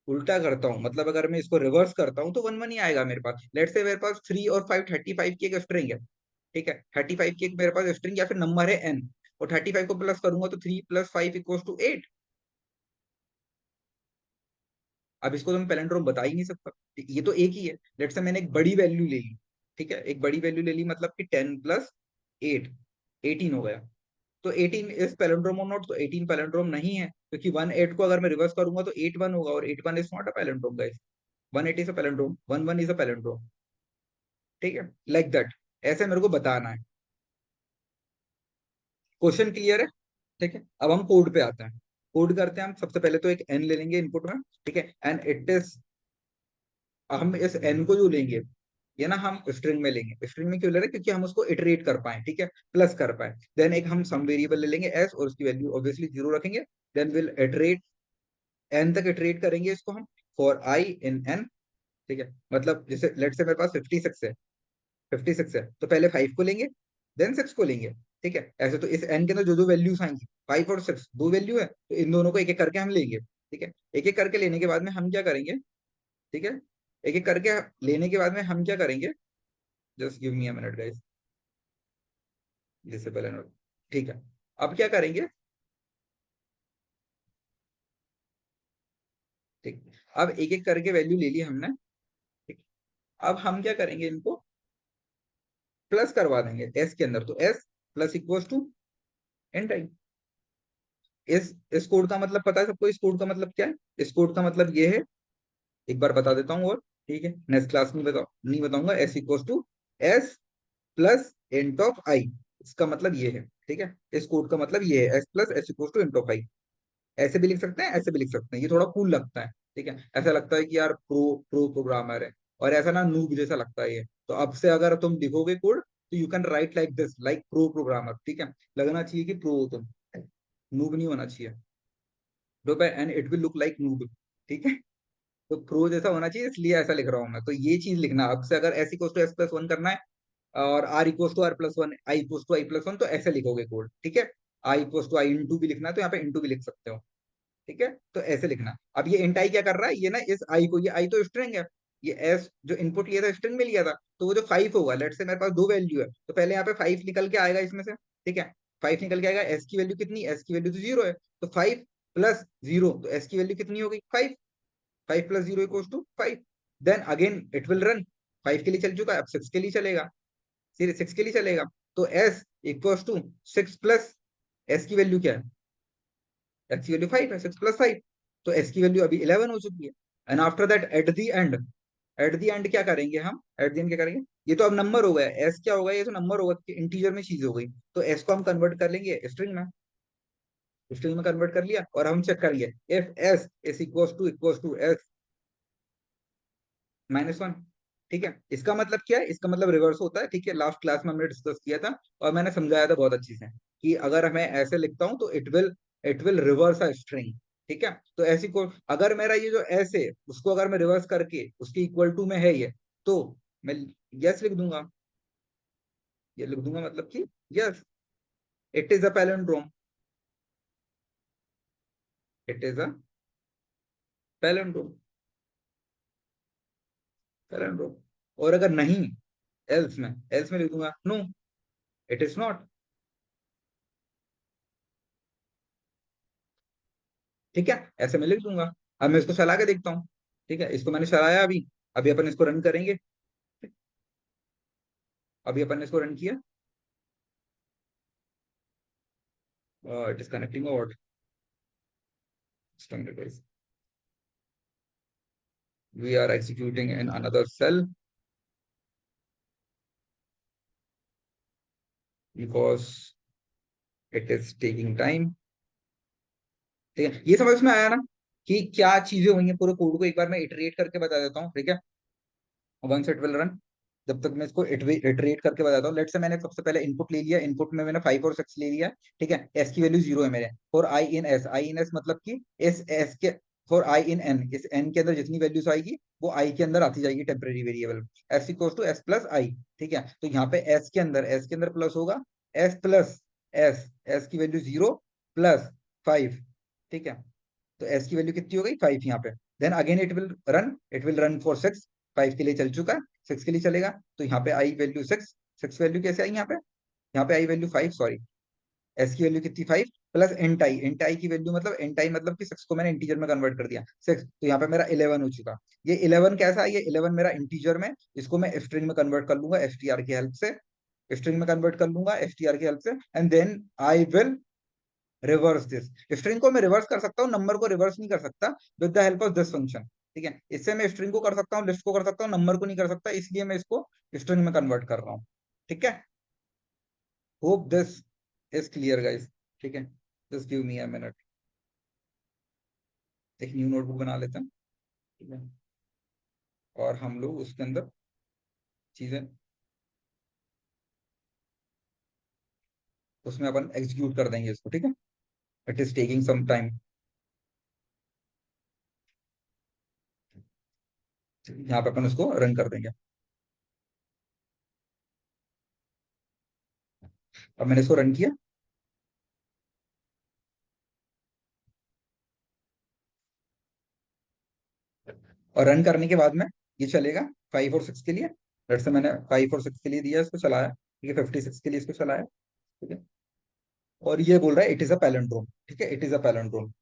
उल्टा करता हूँ, मतलब अगर मैं इसको रिवर्स करता हूँ, तो 1 1 ही आएगा मेरे पास। लेट्स से मेरे पास 3 और 5 35 की एक स्ट्रिंग है। ठीक है, 35 की एक मेरे पास स्ट्रिंग या फिर नंबर है एन, और 35 को प्लस करूंगा तो 3 + 5 = 8। अब इसको तो मैं पैलिंड्रोम बता ही नहीं सकता, ये तो एक ही है। लेट्स से मैंने एक बड़ी वैल्यू ले ली। ठीक है, एक बड़ी वैल्यू ले ली, मतलब कि 10 + 8 18 हो गया। तो 18 इज पैलिंड्रोम और नॉट? तो 18 पैलिंड्रोम नहीं है, क्योंकि 1 8 को अगर मैं रिवर्स करूंगा तो 8 1 होगा, और 8 1 is not a palindrome guys. 1 8 is a palindrome, 1 1 is a palindrome. ठीक है, लाइक दैट, ऐसे मेरे को बताना है। क्वेश्चन क्लियर है? ठीक है, अब हम कोड पे आते हैं। कोड करते हैं हम। सबसे पहले तो एक एन ले लेंगे इनपुट में। ठीक है, एंड इट इज, हम इस एन को जो लेंगे, ये ना हम स्ट्रिंग में लेंगे। स्ट्रिंग में क्यों ले रहे हैं? क्योंकि हम उसको इटरेट कर पाए, ठीक है, प्लस कर पाए। देन एक हम सम वेरिएबल ले लेंगे एस, और उसकी वैल्यू ऑब्वियसली 0 रखेंगे। देन विल इटरेट, एन तक इटरेट करेंगे इसको हम, फॉर आई इन एन। ठीक है, मतलब जैसे लेट से मेरे पास 56 है, 56 है, तो पहले 5 को लेंगे, देन 6 को लेंगे। ठीक है, ऐसे तो इस एन के अंदर जो जो वैल्यूज आएंगी, 5 और 6 दो वैल्यू है, तो इन दोनों को एक एक करके हम लेंगे। ठीक है, एक एक करके लेने के बाद में हम क्या करेंगे? ठीक है, एक एक करके लेने के बाद में हम क्या करेंगे? Just give me a minute guys, जिससे पहले नोट। ठीक है, अब क्या करेंगे? ठीक, अब एक एक करके वैल्यू ले ली हमने। ठीक, अब हम क्या करेंगे? इनको प्लस करवा देंगे एस के अंदर, तो S plus equal to N time. इस कोड का मतलब पता है सबको? इस कोड का मतलब क्या है? इस कोड का मतलब ये है, एक बार बता देता हूँ, और ठीक है, नेक्स्ट क्लास में नहीं बताऊंगा। S equal to S plus int of i, इसका मतलब ये है। ठीक है, इस कोड का मतलब ये है, s plus s equal to int of i. ऐसे भी लिख सकते हैं, ऐसे भी लिख सकते हैं, ये थोड़ा कूल लगता है। ठीक है, ऐसा लगता है कि यार प्रो प्रोग्रामर है, और ऐसा ना नूब जैसा लगता है ये। तो अब से अगर तुम लिखोगे कोड, तो you can write like this, like pro programmer. ठीक है, लगना चाहिए कि प्रो हो तुम, नूब नहीं होना चाहिए। And it will look like noob. ठीक है, तो प्रो जैसा होना चाहिए, इसलिए ऐसा लिख रहा हूँ मैं। तो ये चीज लिखना, अब से अगर S equal to S plus one करना है, और R equal to R plus one, I equal to I plus one, तो ऐसे लिखोगे कोड। ठीक है, I equal to I into भी लिखना है, तो यहाँ पे इंटू भी लिख सकते हो। ठीक है, तो ऐसे लिखना। अब ये इंट आई क्या कर रहा है? ये ना इस आई को, ये आई तो स्ट्रिंग है, ये एस जो इनपुट लिया था स्ट्रिंग में लिया था, तो वो जो 5 होगा, लेट से मेरे पास दो वैल्यू है, तो पहले यहाँ पे 5 निकल के आएगा इसमें से। ठीक है, 5 निकल के आएगा। एस की वैल्यू कितनी? एस की वैल्यू तो 0 है, तो 5 + 0, तो एस की वैल्यू कितनी हो गई? 5। 5 + 0 = 5। Then again it will run. 5 के लिए चल चुका है, अब 6 के लिए चलेगा, फिर 6 के लिए चलेगा। तो S equal to 6 plus, S की वैल्यू क्या है? एस की वैल्यू 5 है, 6 + 5, तो एस की वैल्यू अभी 11 हो चुकी है। And after that at the end क्या करेंगे हम? एट द एंड क्या करेंगे? ये तो अब नंबर हो गया, एस क्या होगा? ये तो नंबर होगा, इंटीजर में चीज हो गई। तो एस को हम कन्वर्ट कर लेंगे स्ट्रिंग में। स्ट्रिंग में कन्वर्ट कर लिया, और हम चेक करेंगे if S is equal to S -1। ठीक है, इसका मतलब क्या है? इसका मतलब रिवर्स होता है। ठीक है, लास्ट क्लास में हमने डिस्कस किया था, और मैंने समझाया था बहुत अच्छी से, कि अगर मैं ऐसे लिखता हूं तो it will reverse a string. ठीक है, तो ऐसी को अगर मेरा ये जो एस है, उसको अगर मैं रिवर्स करके उसके इक्वल टू में है ये, तो मैं यस लिख दूंगा। ये लिख दूंगा, मतलब कि yes, it is a palindrome. It is a palindrome, palindrome. और अगर नहीं, एल्स में लिख दूंगा नो, इट इज नॉट। ठीक है, ऐसे मैं लिख दूंगा। अब मैं इसको चला के देखता हूँ। ठीक है, इसको मैंने चलाया अभी। अभी अपन इसको रन करेंगे। अभी अपन ने इसको रन किया। इट इज कनेक्टिंग और we are executing in another cell because it is taking time। ठीक है, ये समझ में आया ना कि क्या चीजें हुई हैं। पूरे कोड को एक बार मैं इटरेट करके बता देता हूँ। ठीक है, वंस इट विल रन, जब तक मैं इसको इटरेट करके बताता हूँ। लेट से मैंने सबसे पहले इनपुट ले लिया। इनपुट में मैंने 5 और 6 ले लिया। ठीक है, एस की वैल्यू 0 है मेरे। For I in S, I in S मतलब कि इस एस के, फॉर आई इन एन, इस एन के अंदर जितनी वैल्यूज आएगी वो आई के अंदर आती जाएगी, temporary variable. S equal to S plus i. ठीक है, तो यहाँ पे एस के अंदर प्लस होगा, एस प्लस एस, एस की वैल्यू 0 प्लस 5। ठीक है, तो एस की वैल्यू कितनी हो गई, 5 यहाँ पे। Then again it will run for 6। 5 के लिए चल चुका है, 6 के लिए चलेगा। तो यहाँ पे आई वैल्यू 6, 6 वैल्यू कैसे आई यहाँ पे आई वैल्यू 5, सॉरी। एस की वैल्यू कितनी, 5 प्लस एंट आई की वैल्यू, मतलब एंट आई मतलब कि 6 को मैंने इंटीजर में कन्वर्ट कर दिया, 6। तो यहाँ पे मेरा 11 हो चुका। ये 11 कैसा है, ये 11 मेरा इंटीजर में, इसको मैं स्ट्रिंग में कन्वर्ट कर लूंगा एसटीआर की हेल्प से। स्ट्रिंग में कन्वर्ट कर लूंगा एसटीआर की हेल्प से, and then I will reverse this. String को मैं रिवर्स कर सकता हूँ, नंबर को रिवर्स नहीं कर सकता with the help of this function. ठीक है, इससे मैं स्ट्रिंग को कर सकता हूँ, लिस्ट को कर सकता हूँ, नंबर को नहीं कर सकता, इसलिए मैं इसको स्ट्रिंग में कन्वर्ट कर रहा हूँ। ठीक है, hope this is clear guys. ठीक है, just give me a minute. एक न्यू नोटबुक बना लेते हैं। ठीक है, और हम लोग उसके अंदर चीजें, उसमें अपन एग्जीक्यूट कर देंगे इसको। ठीक है, it is taking some time. यहाँ पे अपन उसको रन कर देंगे। अब मैंने इसको रन किया, और रन करने के बाद में ये चलेगा 5 और 6 के लिए। फिर से मैंने 5 और 6 के लिए दिया, इसको चलाया। ठीक है, 56 के लिए इसको चलाया। ठीक है, और ये बोल रहा है इट इज अ पैलेंड्रोम। ठीक है, इट इज अ पैलेंड्रोम।